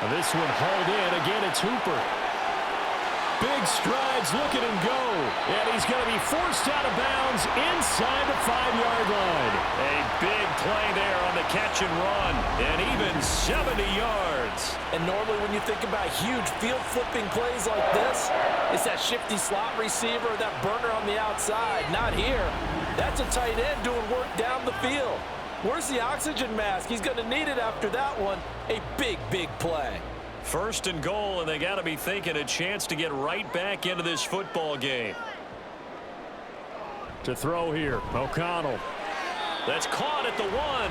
This one hauled in, again it's Hooper. Big strides, look at him go. And he's going to be forced out of bounds inside the 5-yard line. A big play there on the catch and run, and even 70 yards. And normally when you think about huge field-flipping plays like this, it's that shifty slot receiver or that burner on the outside. Not here. That's a tight end doing work down the field. Where's the oxygen mask? He's going to need it after that one. A big, big play. First and goal, and they got to be thinking a chance to get right back into this football game. To throw here, O'Connell. That's caught at the 1.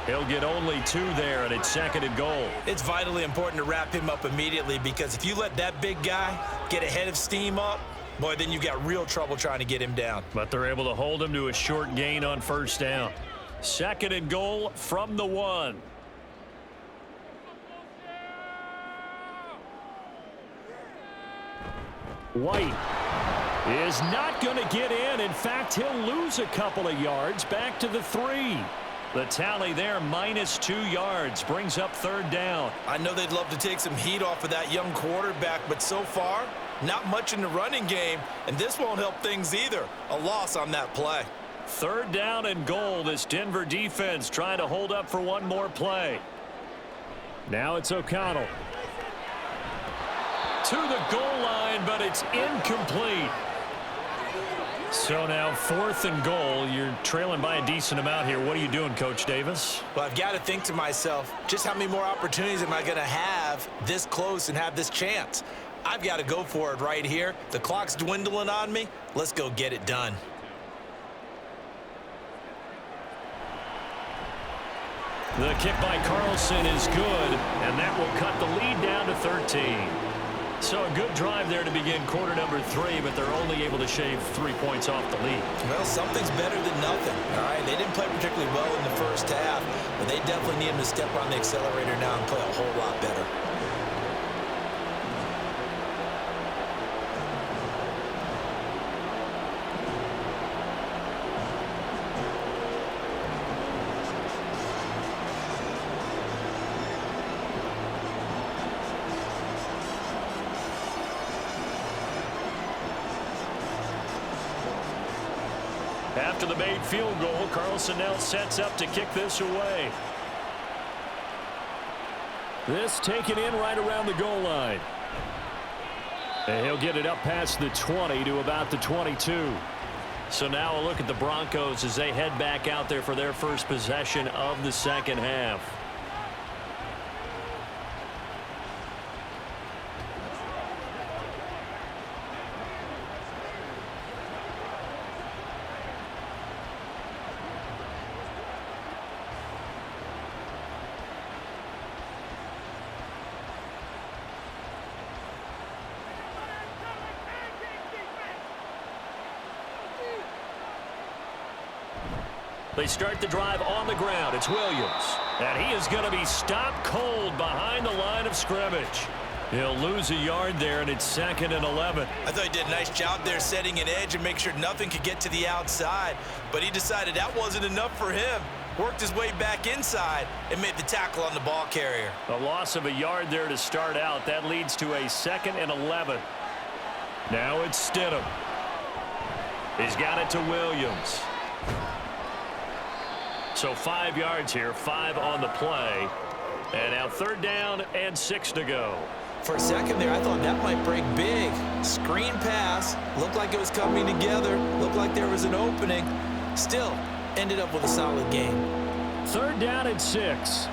He'll get only 2 there, and it's 2nd and goal. It's vitally important to wrap him up immediately, because if you let that big guy get ahead of steam up, boy, then you've got real trouble trying to get him down. But they're able to hold him to a short gain on first down. 2nd and goal from the 1. White is not going to get in. In fact, he'll lose a couple of yards back to the 3. The tally there, -2 yards, brings up 3rd down. I know they'd love to take some heat off of that young quarterback, but so far, not much in the running game, and this won't help things either. A loss on that play. 3rd down and goal. This Denver defense trying to hold up for one more play. Now it's O'Connell. To the goal line, but it's incomplete. So now 4th and goal. You're trailing by a decent amount here. What are you doing, Coach Davis? Well, I've got to think to myself, just how many more opportunities am I going to have this close and have this chance? I've got to go for it right here. The clock's dwindling on me. Let's go get it done. The kick by Carlson is good, and that will cut the lead down to 13. So a good drive there to begin quarter number 3, but they're only able to shave 3 points off the lead. Well, something's better than nothing. All right, they didn't play particularly well in the first half, but they definitely need him to step on the accelerator now and play a whole lot better. After the made field goal, Carlson now sets up to kick this away. This taken in right around the goal line. And he'll get it up past the 20 to about the 22. So now a look at the Broncos as they head back out there for their first possession of the second half. They start the drive on the ground. It's Williams. And he is going to be stopped cold behind the line of scrimmage. He'll lose a yard there, and it's 2nd and 11. I thought he did a nice job there setting an edge and make sure nothing could get to the outside. But he decided that wasn't enough for him. Worked his way back inside and made the tackle on the ball carrier. A loss of a yard there to start out. That leads to a 2nd and 11. Now it's Stidham. He's got it to Williams. So 5 yards here, 5 on the play. And now 3rd down and 6 to go. For a second there, I thought that might break big. Screen pass. Looked like it was coming together. Looked like there was an opening. Still, ended up with a solid game. 3rd down and 6.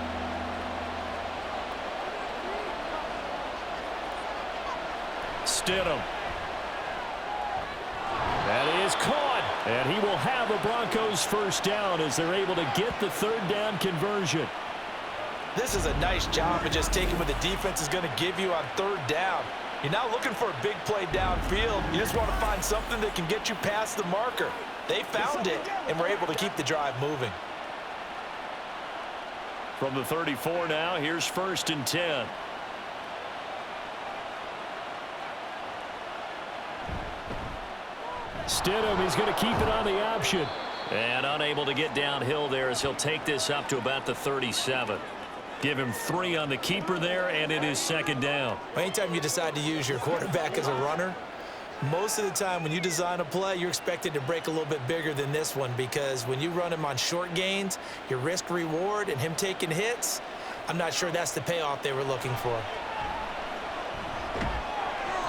Stidham. That is caught. And he will have a Broncos 1st down as they're able to get the 3rd down conversion. This is a nice job of just taking what the defense is going to give you on 3rd down. You're not looking for a big play downfield. You just want to find something that can get you past the marker. They found it and were able to keep the drive moving. From the 34 now, here's 1st and 10. Stidham, he's going to keep it on the option. And unable to get downhill there as he'll take this up to about the 37. Give him 3 on the keeper there, and it is 2nd down. Anytime you decide to use your quarterback as a runner, most of the time when you design a play, you're expected to break a little bit bigger than this one, because when you run him on short gains, your risk-reward and him taking hits, I'm not sure that's the payoff they were looking for.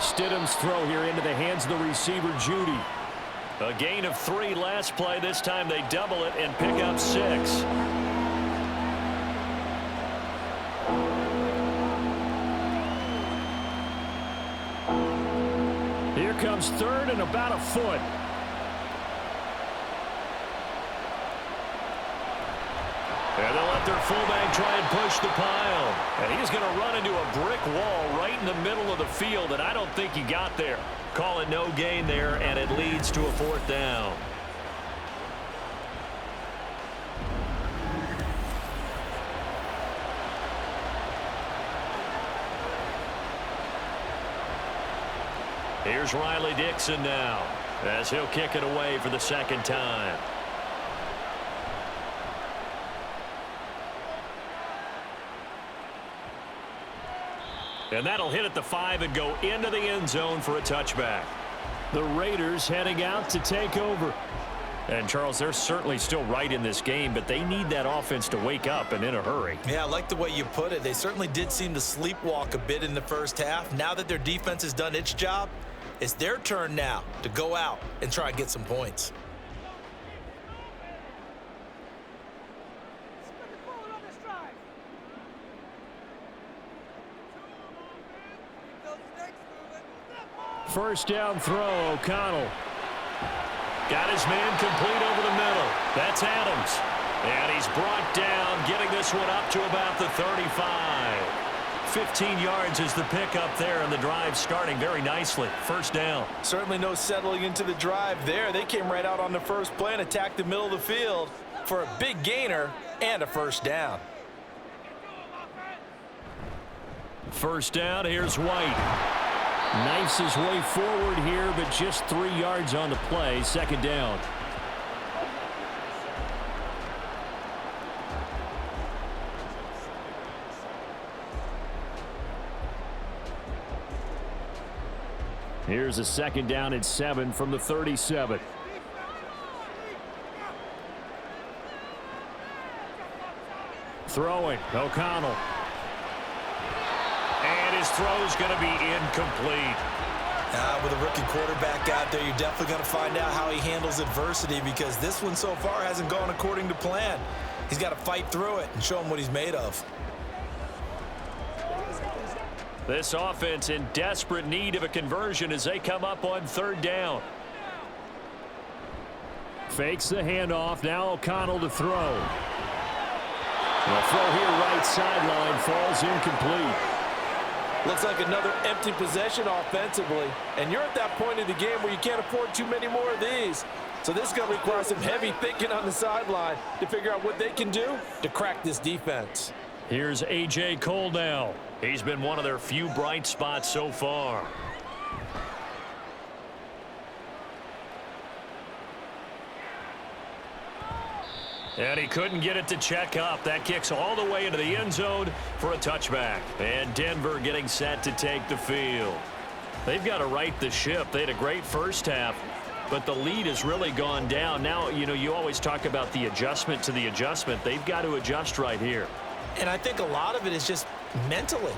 Stidham's throw here into the hands of the receiver, Judy. A gain of 3 last play. This time they double it and pick up 6. Here comes 3rd and about a foot. And they'll let their fullback try and push the pile. And he's going to run into a brick wall right in the middle of the field, and I don't think he got there. Call it no gain there, and it leads to a 4th down. Here's Riley Dixon now as he'll kick it away for the 2nd time. And that'll hit at the 5 and go into the end zone for a touchback. The Raiders heading out to take over. And, Charles, they're certainly still right in this game, but they need that offense to wake up and in a hurry. Yeah, I like the way you put it. They certainly did seem to sleepwalk a bit in the 1st half. Now that their defense has done its job, it's their turn now to go out and try and get some points. First down throw, O'Connell. Got his man complete over the middle. That's Adams. And he's brought down, getting this one up to about the 35. 15 yards is the pickup there, and the drive starting very nicely. 1st down. Certainly no settling into the drive there. They came right out on the first play and attacked the middle of the field for a big gainer and a 1st down. 1st down, here's White. Knifes his way forward here, but just 3 yards on the play. 2nd down. Here's a 2nd down and 7 from the 37. Throwing, O'Connell. And his throw's going to be incomplete. With a rookie quarterback out there, you're definitely going to find out how he handles adversity, because this one so far hasn't gone according to plan. He's got to fight through it and show him what he's made of. This offense in desperate need of a conversion as they come up on 3rd down. Fakes the handoff. Now O'Connell to throw. The throw here right sideline falls incomplete. Looks like another empty possession offensively. And you're at that point in the game where you can't afford too many more of these. So this is going to require some heavy thinking on the sideline to figure out what they can do to crack this defense. Here's A.J. Cole now. He's been one of their few bright spots so far. And he couldn't get it to check up. That kicks all the way into the end zone for a touchback. And Denver getting set to take the field. They've got to right the ship. They had a great 1st half. but the lead has really gone down. Now, you know, you always talk about the adjustment to the adjustment. They've got to adjust right here. And I think a lot of it is just mentally.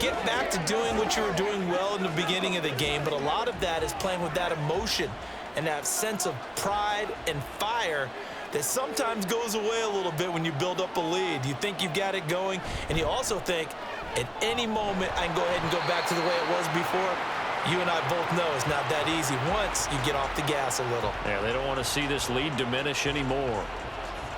Get back to doing what you were doing well in the beginning of the game, but a lot of that is playing with that emotion and that sense of pride and fire that sometimes goes away a little bit when you build up a lead. You think you've got it going, and you also think at any moment I can go ahead and go back to the way it was before. You and I both know it's not that easy once you get off the gas a little. Yeah, they don't want to see this lead diminish anymore.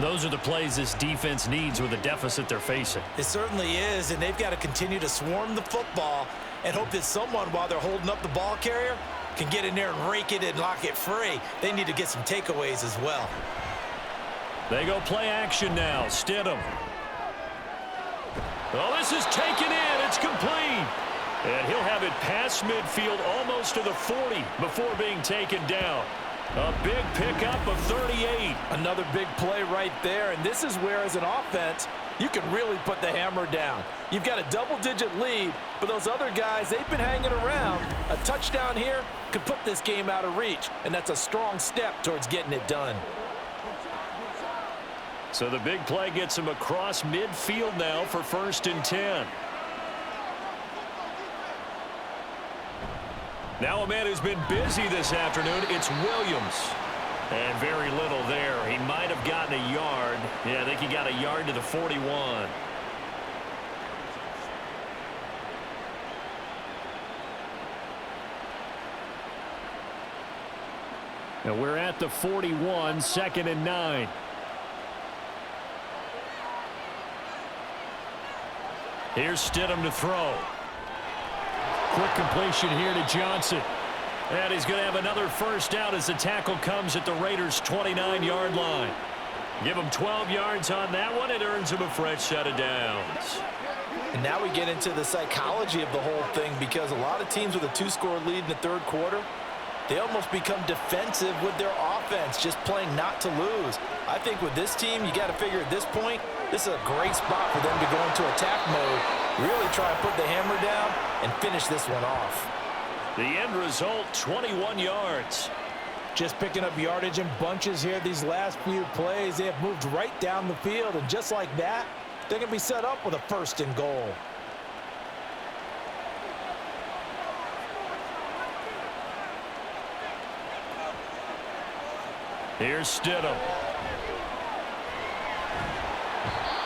Those are the plays this defense needs with the deficit they're facing. It certainly is, and they've got to continue to swarm the football and hope that someone, while they're holding up the ball carrier, can get in there and rake it and lock it free. They need to get some takeaways as well. They go play action now. Stidham. Oh, this is taken in. It's complete. And he'll have it past midfield almost to the 40 before being taken down. A big pickup of 38. Another big play right there, and this is where, as an offense, you can really put the hammer down. You've got a double-digit lead, but those other guys, they've been hanging around. A touchdown here could put this game out of reach, and that's a strong step towards getting it done. So the big play gets him across midfield now for 1st and 10. Now a man who's been busy this afternoon, it's Williams. And very little there. He might have gotten a yard. Yeah, I think he got a yard to the 41. Now we're at the 41, 2nd and 9. Here's Stidham to throw. Quick completion here to Johnson. And he's going to have another first down as the tackle comes at the Raiders' 29-yard line. Give him 12 yards on that one. It earns him a fresh set of downs. And now we get into the psychology of the whole thing, because a lot of teams with a 2-score lead in the 3rd quarter, they almost become defensive with their offense, just playing not to lose. I think with this team, you got to figure at this point, this is a great spot for them to go into attack mode, really try and put the hammer down and finish this one off. The end result, 21 yards. Just picking up yardage in bunches here these last few plays. They have moved right down the field, and just like that, they're going to be set up with a 1st and goal. Here's Stidham.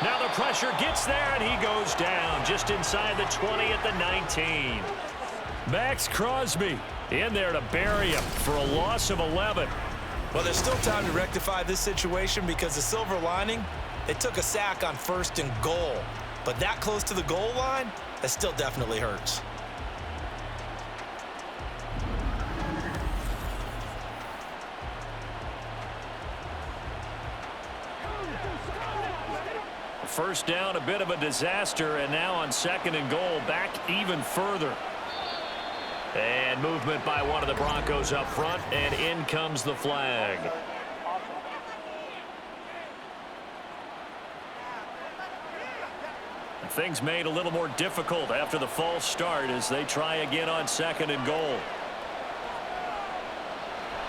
Now the pressure gets there, and he goes down just inside the 20 at the 19. Max Crosby in there to bury him for a loss of 11. Well, there's still time to rectify this situation, because the silver lining, they took a sack on 1st and goal. But that close to the goal line, that still definitely hurts. First down, a bit of a disaster, and now on 2nd and goal, back even further. And movement by one of the Broncos up front, and in comes the flag. Things made a little more difficult after the false start as they try again on 2nd and goal.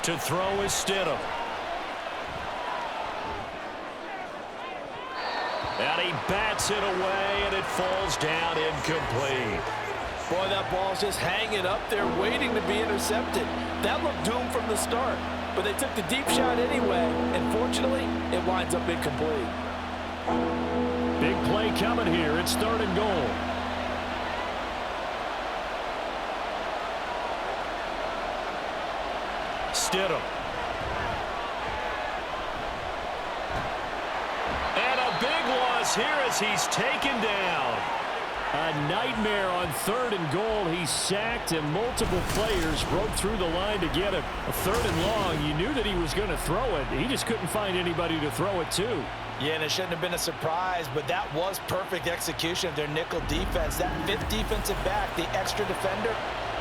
To throw is Stidham. And he bats it away, and it falls down incomplete. Boy, that ball's just hanging up there waiting to be intercepted. That looked doomed from the start, but they took the deep shot anyway, and fortunately, it winds up incomplete. Big play coming here. It's 3rd and goal. Stidham. And a big loss here as he's taken down. A nightmare on 3rd and goal. He sacked, and multiple players broke through the line to get him. A 3rd and long. You knew that he was going to throw it. He just couldn't find anybody to throw it to. Yeah, and it shouldn't have been a surprise, but that was perfect execution of their nickel defense. That 5th defensive back, the extra defender,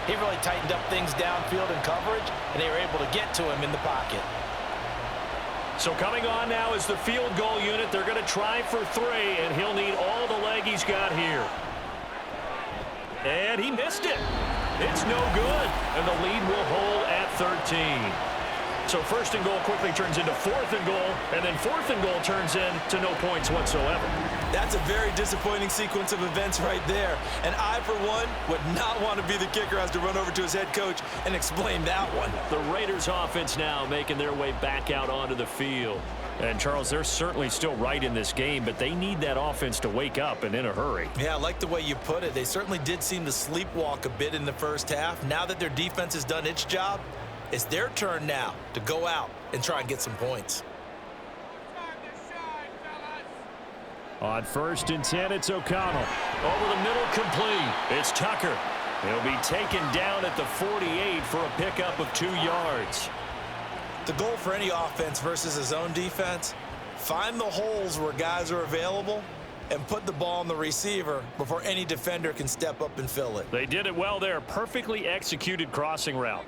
he really tightened up things downfield in coverage, and they were able to get to him in the pocket. So coming on now is the field goal unit. They're going to try for 3, and he'll need all the leg he's got here. And he missed it. It's no good, and the lead will hold at 13. So first and goal quickly turns into fourth and goal, and then fourth and goal turns into no points whatsoever. That's a very disappointing sequence of events right there. And I, for one, would not want to be the kicker who has to run over to his head coach and explain that one. The Raiders offense now making their way back out onto the field. And, Charles, they're certainly still right in this game, but they need that offense to wake up and in a hurry. Yeah, I like the way you put it. They certainly did seem to sleepwalk a bit in the first half. Now that their defense has done its job, it's their turn now to go out and try and get some points. On 1st and 10, it's O'Connell. Over the middle, complete. It's Tucker. He'll be taken down at the 48 for a pickup of 2 yards. The goal for any offense versus his own defense, find the holes where guys are available and put the ball on the receiver before any defender can step up and fill it. They did it well there. Perfectly executed crossing route.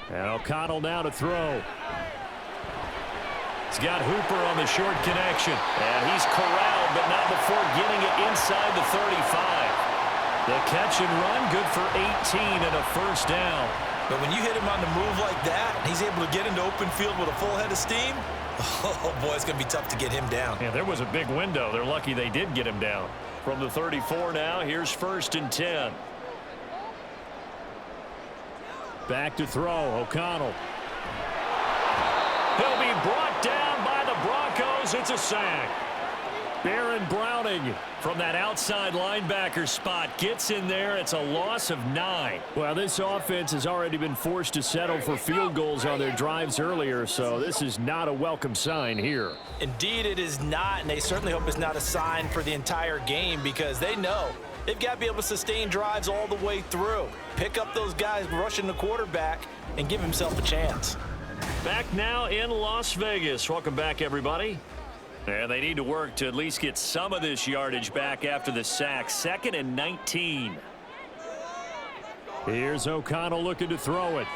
And O'Connell now to throw. He's got Hooper on the short connection. And he's corralled, but not before getting it inside the 35. The catch and run, good for 18 and a first down. But when you hit him on the move like that, and he's able to get into open field with a full head of steam, oh boy, it's going to be tough to get him down. Yeah, there was a big window. They're lucky they did get him down. From the 34 now, here's 1st and 10. Back to throw, O'Connell. He'll be brought down by the Broncos. It's a sack. Baron Browning from that outside linebacker spot gets in there. It's a loss of 9. Well, this offense has already been forced to settle for field goals on their drives earlier, so this is not a welcome sign here. Indeed, it is not, and they certainly hope it's not a sign for the entire game because they know they've got to be able to sustain drives all the way through. Pick up those guys rushing the quarterback and give himself a chance. Back now in Las Vegas. Welcome back, everybody. And they need to work to at least get some of this yardage back after the sack. 2nd and 19. Here's O'Connell looking to throw it.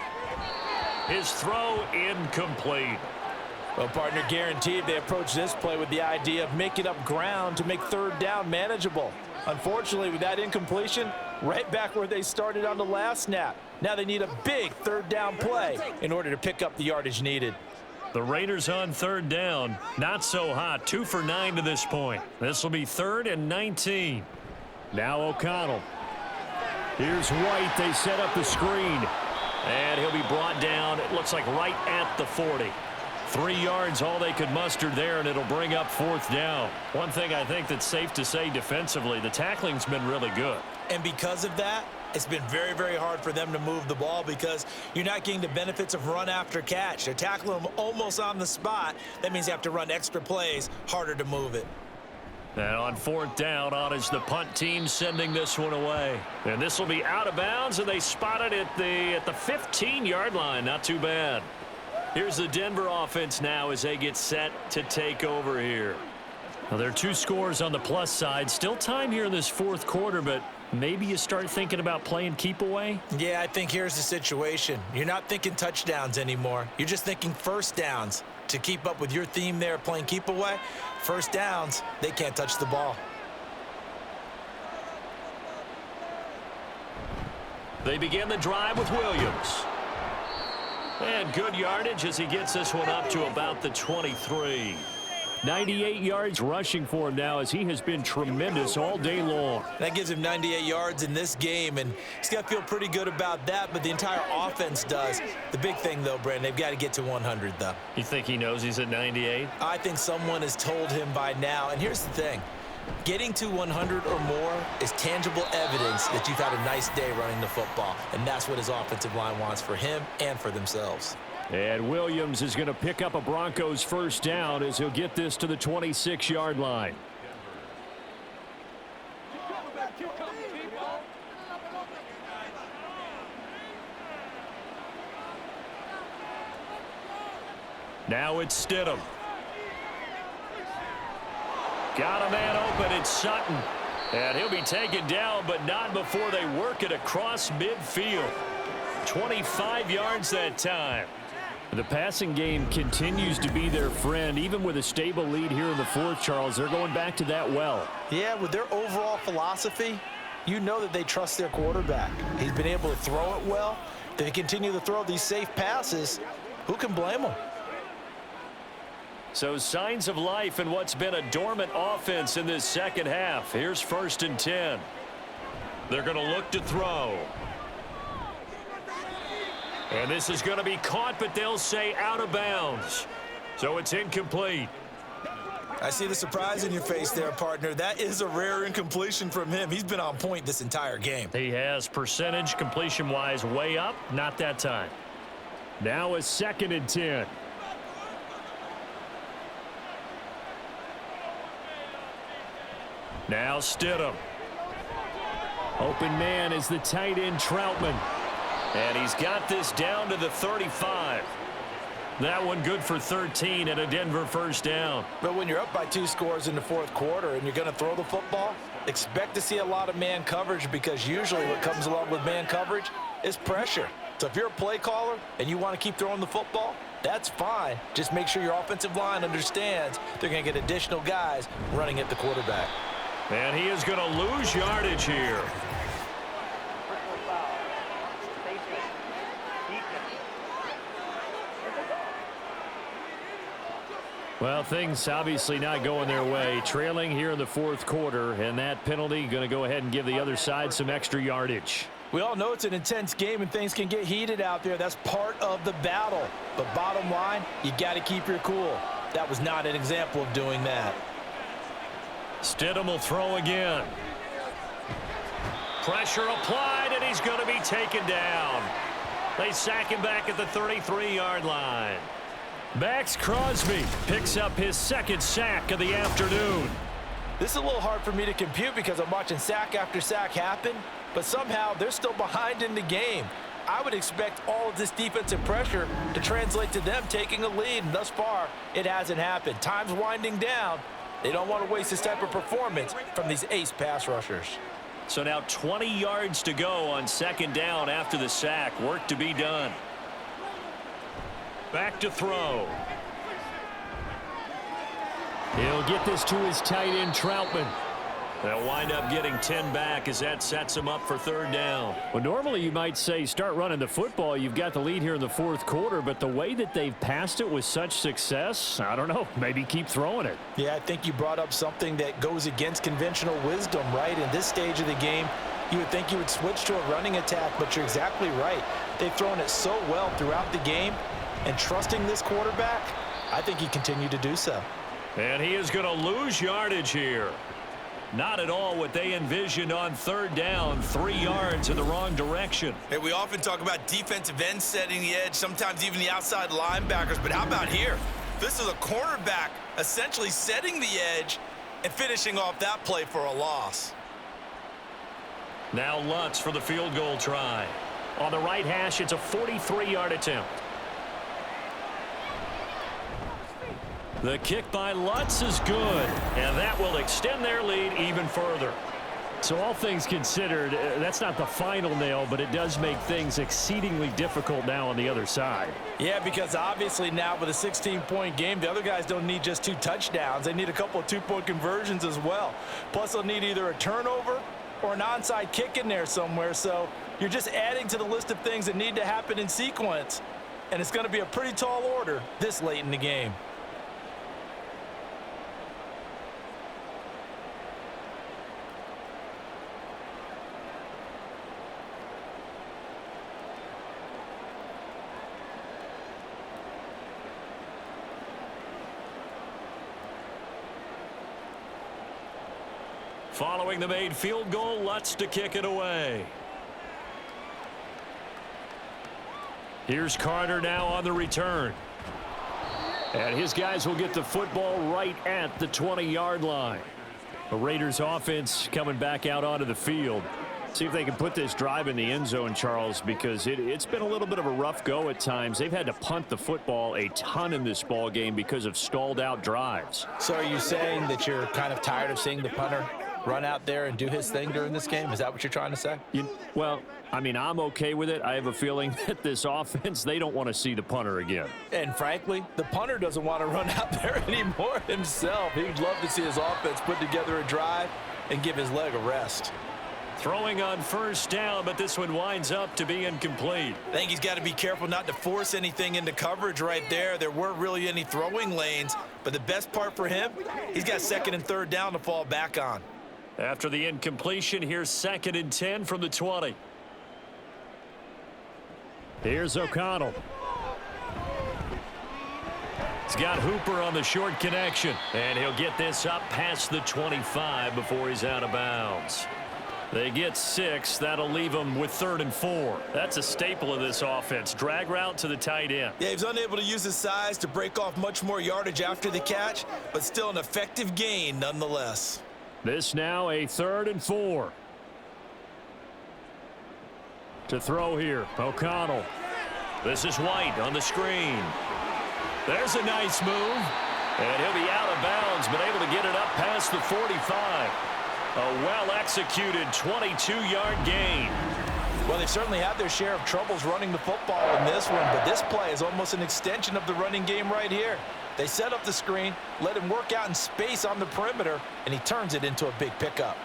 His throw incomplete. Well, partner, guaranteed they approach this play with the idea of making up ground to make 3rd down manageable. Unfortunately, with that incompletion, right back where they started on the last snap. Now they need a big 3rd down play in order to pick up the yardage needed. The Raiders on 3rd down. Not so hot. 2 for 9 to this point. This will be 3rd and 19. Now O'Connell. Here's White. They set up the screen. And he'll be brought down, it looks like right at the 40. 3 yards, all they could muster there, and it'll bring up 4th down. One thing I think that's safe to say defensively, the tackling's been really good. And because of that, it's been very, very hard for them to move the ball because you're not getting the benefits of run after catch. They're tackling them almost on the spot. That means they have to run extra plays, harder to move it. And on 4th down, on is the punt team sending this one away. And this will be out of bounds, and they spot it at the 15-yard line. Not too bad. Here's the Denver offense now as they get set to take over here. Now, there are 2 scores on the plus side. Still time here in this 4th quarter, but maybe you start thinking about playing keep away? Yeah, I think here's the situation. You're not thinking touchdowns anymore. You're just thinking 1st downs. To keep up with your theme there playing keep away, 1st downs, they can't touch the ball. They begin the drive with Williams. And good yardage as he gets this one up to about the 23. 98 yards rushing for him now as he has been tremendous all day long. That gives him 98 yards in this game, and he's got to feel pretty good about that, but the entire offense does. The big thing, though, Brandon, they've got to get to 100, though. You think he knows he's at 98? I think someone has told him by now, and here's the thing. Getting to 100 or more is tangible evidence that you've had a nice day running the football, and that's what his offensive line wants for him and for themselves. And Williams is going to pick up a Broncos 1st down as he'll get this to the 26-yard line. Now it's Stidham. Got a man open. It's Sutton. And he'll be taken down, but not before they work it across midfield. 25 yards that time. The passing game continues to be their friend. Even with a stable lead here in the 4th, Charles, they're going back to that well. Yeah, with their overall philosophy, you know that they trust their quarterback. He's been able to throw it well. They continue to throw these safe passes. Who can blame them? So signs of life in what's been a dormant offense in this second half. Here's 1st and 10. They're going to look to throw. And this is going to be caught, but they'll say out of bounds. So it's incomplete. I see the surprise in your face there, partner. That is a rare incompletion from him. He's been on point this entire game. He has percentage completion-wise way up. Not that time. Now a 2nd and 10. Now Stidham. Open man is the tight end Troutman. And he's got this down to the 35. That one good for 13 and a Denver first down. But when you're up by 2 scores in the 4th quarter and you're going to throw the football, expect to see a lot of man coverage, because usually what comes along with man coverage is pressure. So if you're a play caller and you want to keep throwing the football, that's fine. Just make sure your offensive line understands they're going to get additional guys running at the quarterback. And he is going to lose yardage here. Personal foul. Safety. Defense. Well, things obviously not going their way. Trailing here in the 4th quarter, and that penalty going to go ahead and give the other side some extra yardage. We all know it's an intense game and things can get heated out there. That's part of the battle. But bottom line, you got to keep your cool. That was not an example of doing that. Stidham will throw again. Pressure applied, and he's going to be taken down. They sack him back at the 33-yard line. Max Crosby picks up his 2nd sack of the afternoon. This is a little hard for me to compute because I'm watching sack after sack happen, but somehow they're still behind in the game. I would expect all of this defensive pressure to translate to them taking a lead, and thus far, it hasn't happened. Time's winding down. They don't want to waste this type of performance from these ace pass rushers. So now 20 yards to go on 2nd down after the sack. Work to be done. Back to throw. He'll get this to his tight end Troutman. They'll wind up getting 10 back as that sets him up for 3rd down. Well, normally you might say start running the football. You've got the lead here in the 4th quarter, but the way that they've passed it with such success, I don't know, maybe keep throwing it. Yeah, I think you brought up something that goes against conventional wisdom, right? In this stage of the game, you would think you would switch to a running attack, but you're exactly right. They've thrown it so well throughout the game, and trusting this quarterback, I think he continued to do so. And he is going to lose yardage here. Not at all what they envisioned on 3rd down. 3 yards in the wrong direction. Hey, we often talk about defensive ends setting the edge, sometimes even the outside linebackers, but how about here? This is a cornerback essentially setting the edge and finishing off that play for a loss. Now Lutz for the field goal try. On the right hash, it's a 43-yard attempt. The kick by Lutz is good, and that will extend their lead even further. So all things considered, that's not the final nail, but it does make things exceedingly difficult now on the other side. Yeah, because obviously now with a 16-point game, the other guys don't need just 2 touchdowns. They need a couple of 2-point conversions as well. Plus, they'll need either a turnover or an onside kick in there somewhere. So you're just adding to the list of things that need to happen in sequence. And it's going to be a pretty tall order this late in the game. Following the made field goal, Lutz to kick it away. Here's Carter now on the return. And his guys will get the football right at the 20-yard line. The Raiders offense coming back out onto the field. See if they can put this drive in the end zone, Charles, because it's been a little bit of a rough go at times. They've had to punt the football a ton in this ball game because of stalled out drives. So are you saying that you're kind of tired of seeing the punter run out there and do his thing during this game? Is that what you're trying to say? Well, I mean, I'm okay with it. I have a feeling that this offense, they don't want to see the punter again. And frankly, the punter doesn't want to run out there anymore himself. He'd love to see his offense put together a drive and give his leg a rest. Throwing on first down, but this one winds up to be incomplete. I think he's got to be careful not to force anything into coverage right there. There weren't really any throwing lanes, but the best part for him, he's got second and third down to fall back on. After the incompletion, here's 2nd and 10 from the 20. Here's O'Connell. He's got Hooper on the short connection, and he'll get this up past the 25 before he's out of bounds. They get 6. That'll leave them with 3rd and 4. That's a staple of this offense. Drag route to the tight end. Yeah, he was unable to use his size to break off much more yardage after the catch, but still an effective gain nonetheless. This now a 3rd and 4. To throw here, O'Connell. This is White on the screen. There's a nice move. And he'll be out of bounds, but able to get it up past the 45. A well-executed 22-yard gain. Well, they've certainly had their share of troubles running the football in this one, but this play is almost an extension of the running game right here. They set up the screen, let him work out in space on the perimeter, and he turns it into a big pickup.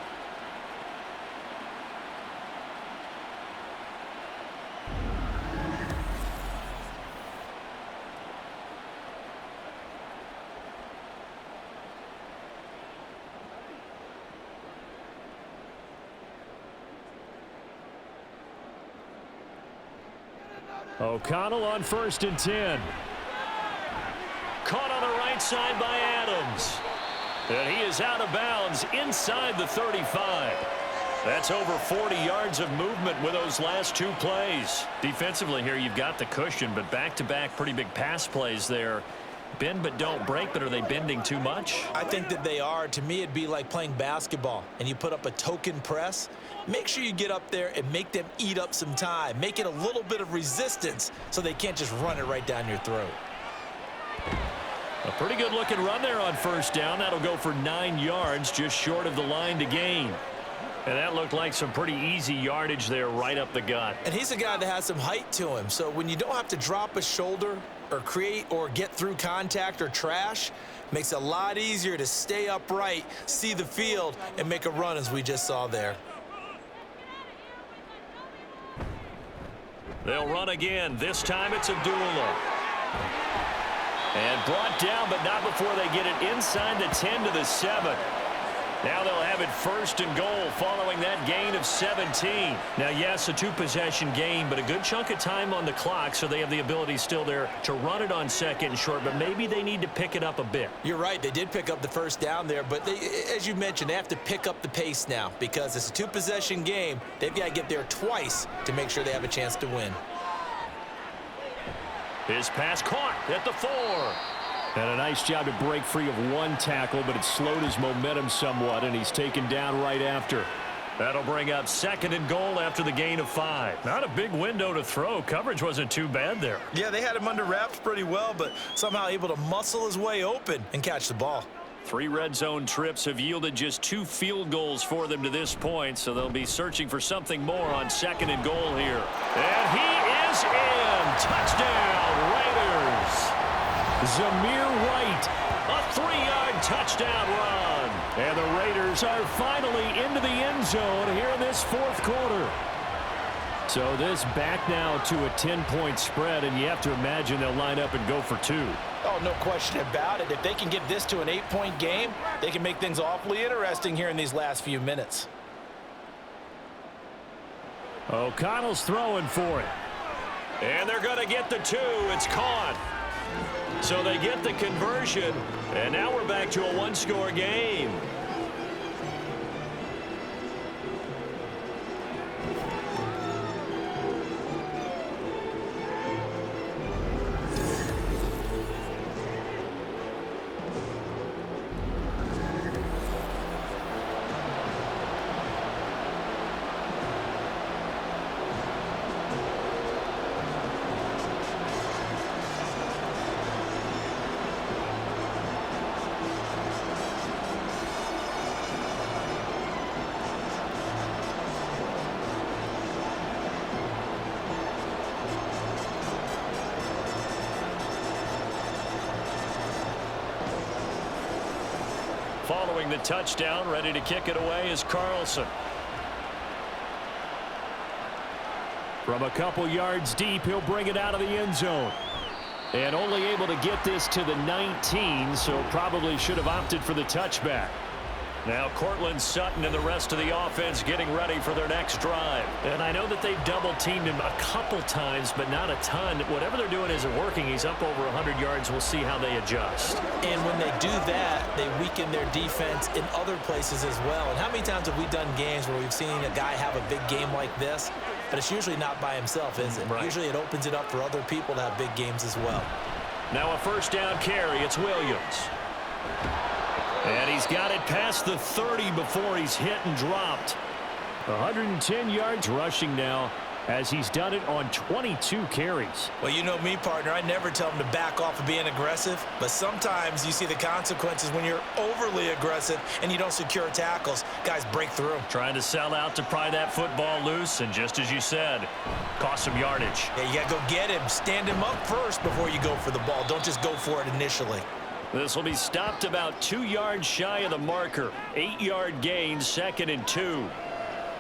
O'Connell on 1st and 10. Caught on the right side by Adams. And he is out of bounds inside the 35. That's over 40 yards of movement with those last 2 plays. Defensively here, you've got the cushion, but back-to-back pretty big pass plays there. Bend but don't break, but are they bending too much? I think that they are. To me, it'd be like playing basketball, and you put up a token press. Make sure you get up there and make them eat up some time. Make it a little bit of resistance so they can't just run it right down your throat. A pretty good-looking run there on first down. That'll go for 9 yards, just short of the line to gain. And that looked like some pretty easy yardage there right up the gut. And he's a guy that has some height to him, so when you don't have to drop a shoulder or create or get through contact or trash, makes it a lot easier to stay upright, see the field, and make a run as we just saw there. They'll run again. This time it's Abdullah. And brought down, but not before they get it inside the 10 to the 7. Now they'll have it 1st and goal following that gain of 17. Now, yes, a 2-possession game, but a good chunk of time on the clock, so they have the ability still there to run it on 2nd and short, but maybe they need to pick it up a bit. You're right. They did pick up the first down there, but they, as you mentioned, they have to pick up the pace now because it's a 2-possession game. They've got to get there twice to make sure they have a chance to win. His pass caught at the 4. And a nice job to break free of 1 tackle, but it slowed his momentum somewhat, and he's taken down right after. That'll bring up 2nd and goal after the gain of 5. Not a big window to throw. Coverage wasn't too bad there. Yeah, they had him under wraps pretty well, but somehow able to muscle his way open and catch the ball. 3 red zone trips have yielded just 2 field goals for them to this point, so they'll be searching for something more on 2nd and goal here. And he is in. Touchdown, Raiders. Zamir White. A 3-yard touchdown run. And the Raiders are finally into the end zone here in this 4th quarter. So this back now to a 10-point spread, and you have to imagine they'll line up and go for 2. Oh, no question about it. If they can get this to an 8-point game, they can make things awfully interesting here in these last few minutes. O'Connell's throwing for it. And they're going to get the 2. It's caught. So they get the conversion, and now we're back to a 1-score game. Following the touchdown, ready to kick it away is Carlson. From a couple yards deep, he'll bring it out of the end zone. And only able to get this to the 19, so probably should have opted for the touchback. Now Cortland Sutton and the rest of the offense getting ready for their next drive. And I know that they've double-teamed him a couple times, but not a ton. Whatever they're doing isn't working. He's up over 100 yards. We'll see how they adjust. And when they do that, they weaken their defense in other places as well. And how many times have we done games where we've seen a guy have a big game like this? But it's usually not by himself, is it? Right. Usually it opens it up for other people to have big games as well. Now a first down carry. It's Williams. And he's got it past the 30 before he's hit and dropped. 110 yards rushing now as he's done it on 22 carries. Well, you know me, partner. I never tell him to back off of being aggressive, but sometimes you see the consequences when you're overly aggressive and you don't secure tackles. Guys break through. Trying to sell out to pry that football loose, and just as you said, cost some yardage. Yeah, you got to go get him. Stand him up first before you go for the ball. Don't just go for it initially. This will be stopped about 2 yards shy of the marker. 8-yard gain, 2nd and 2.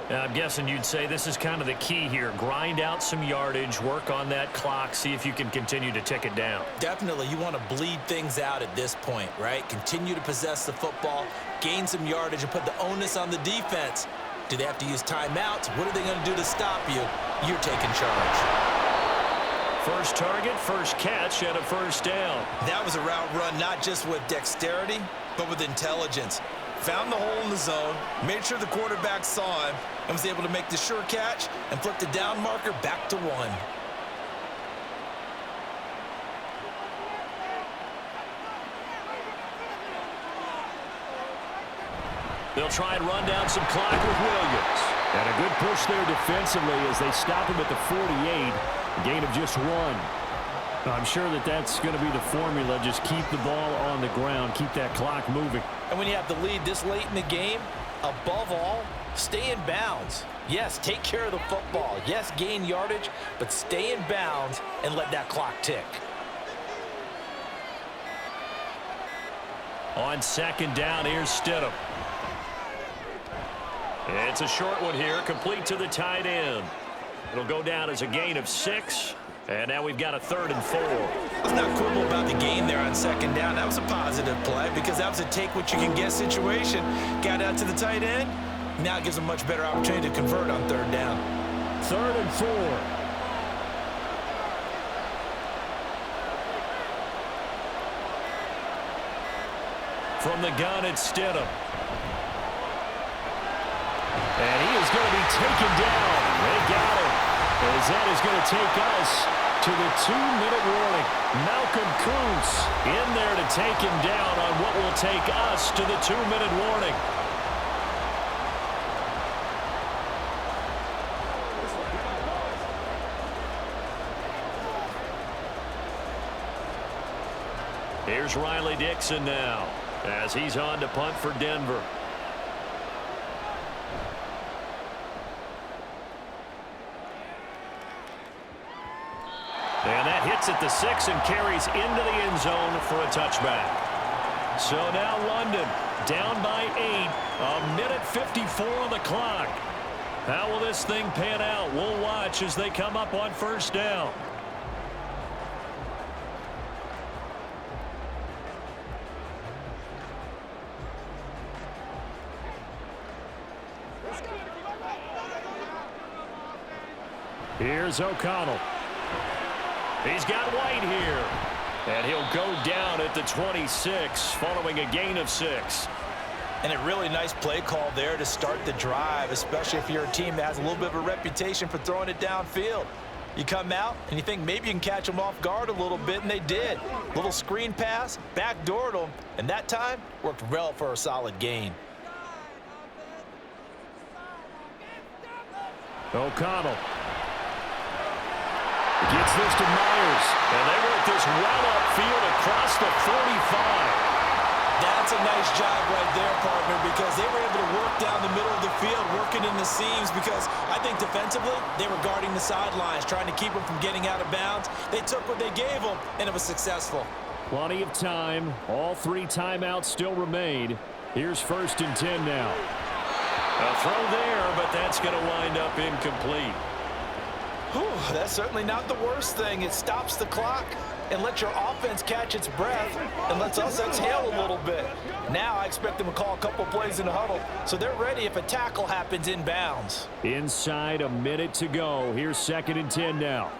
Now, I'm guessing you'd say this is kind of the key here. Grind out some yardage, work on that clock, see if you can continue to tick it down. Definitely, you want to bleed things out at this point, right? Continue to possess the football, gain some yardage, and put the onus on the defense. Do they have to use timeouts? What are they going to do to stop you? You're taking charge. First target, first catch, and a first down. That was a route run not just with dexterity, but with intelligence. Found the hole in the zone, made sure the quarterback saw him, and was able to make the sure catch and flip the down marker back to 1. They'll try and run down some clock with Williams. And a good push there defensively as they stop him at the 48. A gain of just 1. I'm sure that that's going to be the formula. Just keep the ball on the ground. Keep that clock moving. And when you have the lead this late in the game, above all, stay in bounds. Yes, take care of the football. Yes, gain yardage, but stay in bounds and let that clock tick. On 2nd down, here's Stidham. It's a short one here, complete to the tight end. It'll go down as a gain of 6, and now we've got a 3rd and 4. Let's not quibble about the gain there on 2nd down. That was a positive play because that was a take-what-you-can-get situation. Got out to the tight end. Now it gives them a much better opportunity to convert on 3rd down. 3rd and 4. From the gun, it's Stidham. And he is going to be taken down. They got him. As that is going to take us to the 2-minute warning. Malcolm Kuntz in there to take him down on what will take us to the 2-minute warning. Here's Riley Dixon now as he's on to punt for Denver. And that hits at the 6 and carries into the end zone for a touchback. So now London down by 8. 1:54 on the clock. How will this thing pan out? We'll watch as they come up on 1st down. Here's O'Connell. He's got White here. And he'll go down at the 26 following a gain of 6. And a really nice play call there to start the drive, especially if you're a team that has a little bit of a reputation for throwing it downfield. You come out and you think maybe you can catch them off guard a little bit, and they did. Little screen pass, backdoored them, and that time worked well for a solid gain. O'Connell. Gets this to Myers. And they work this well upfield across the 45. That's a nice job right there, partner, because they were able to work down the middle of the field, working in the seams, because I think defensively they were guarding the sidelines, trying to keep them from getting out of bounds. They took what they gave them, and it was successful. Plenty of time. All 3 timeouts still remain. Here's 1st and 10 now. A throw there, but that's going to wind up incomplete. Whew, that's certainly not the worst thing. It stops the clock and lets your offense catch its breath and lets us exhale a little bit. Now I expect them to call a couple plays in the huddle, so they're ready if a tackle happens inbounds. Inside a minute to go. Here's 2nd and 10 now.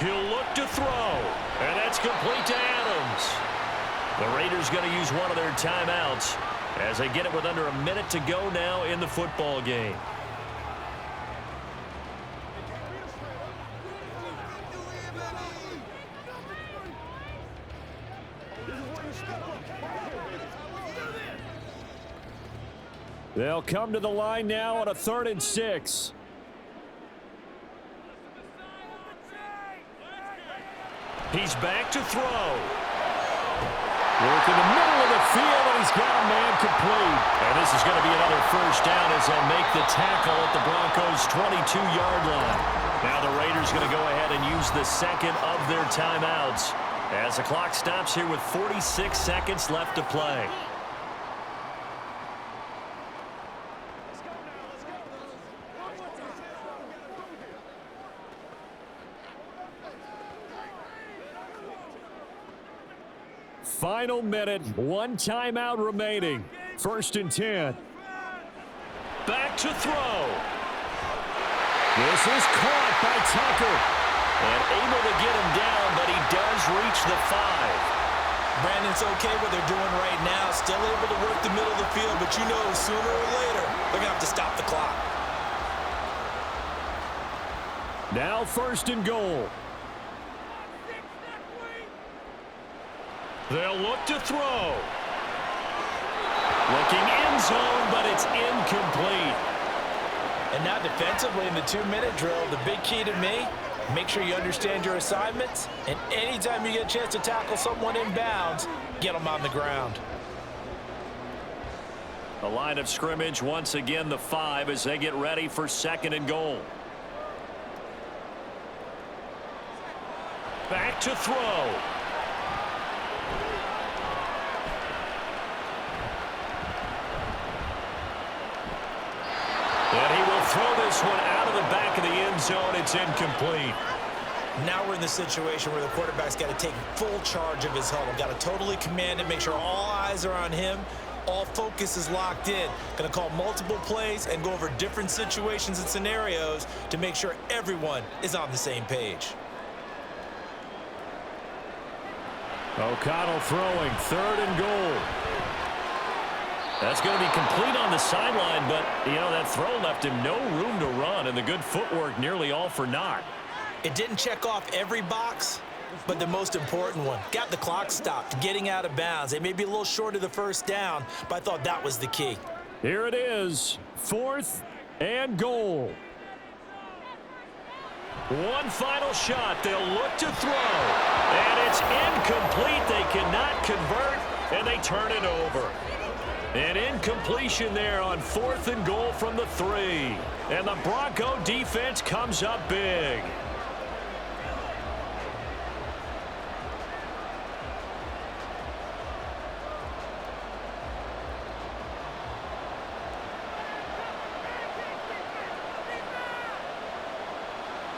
He'll look to throw, and that's complete to Adams. The Raiders going to use one of their timeouts as they get it with under a minute to go now in the football game. They'll come to the line now on a 3rd and 6. He's back to throw. Work in the middle of the field, and he's got a man complete. And this is going to be another first down as they'll make the tackle at the Broncos' 22-yard line. Now the Raiders going to go ahead and use the second of their timeouts as the clock stops here with 46 seconds left to play. Final minute, 1 timeout remaining. 1st and 10. Back to throw. This is caught by Tucker. And able to get him down, but he does reach the 5. Brandon's okay what they're doing right now. Still able to work the middle of the field, but you know sooner or later they're going to have to stop the clock. Now 1st and goal. They'll look to throw. Looking end zone, but it's incomplete. And now defensively in the 2-minute drill, the big key to me, make sure you understand your assignments, and anytime you get a chance to tackle someone in bounds, get them on the ground. The line of scrimmage once again the 5 as they get ready for 2nd and goal. Back to throw. And he will throw this one out of the back of the end zone. It's incomplete. Now we're in the situation where the quarterback's got to take full charge of his huddle. Got to totally command it, make sure all eyes are on him. All focus is locked in. Going to call multiple plays and go over different situations and scenarios to make sure everyone is on the same page. O'Connell throwing, 3rd and goal. That's going to be complete on the sideline, but, you know, that throw left him no room to run, and the good footwork nearly all for naught. It didn't check off every box, but the most important one. Got the clock stopped, getting out of bounds. They may be a little short of the 1st down, but I thought that was the key. Here it is, 4th and goal. One final shot. They'll look to throw. And it's incomplete. They cannot convert, and they turn it over. An incompletion there on 4th and goal from the 3. And the Bronco defense comes up big.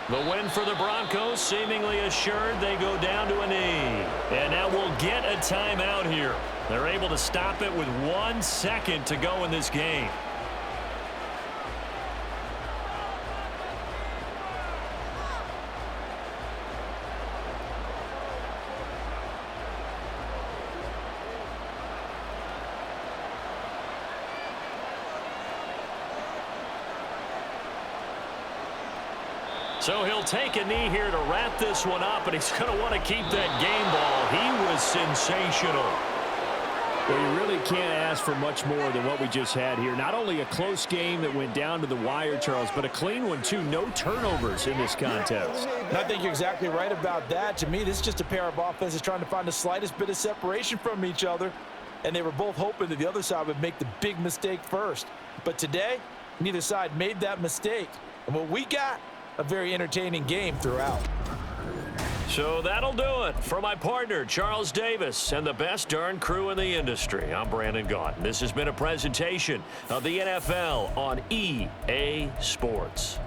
The win for the Broncos seemingly assured. They go down to a knee. And now we'll get a timeout here. They're able to stop it with 1 second to go in this game. So he'll take a knee here to wrap this one up, and he's going to want to keep that game ball. He was sensational. Well, you really can't ask for much more than what we just had here. Not only a close game that went down to the wire, Charles, but a clean one, too. No turnovers in this contest. And I think you're exactly right about that. To me, this is just a pair of offenses trying to find the slightest bit of separation from each other, and they were both hoping that the other side would make the big mistake first. But today, neither side made that mistake. And what we got, a very entertaining game throughout. So that'll do it for my partner, Charles Davis, and the best darn crew in the industry. I'm Brandon Gaudin. This has been a presentation of the NFL on EA Sports.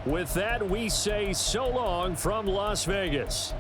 With that, we say so long from Las Vegas.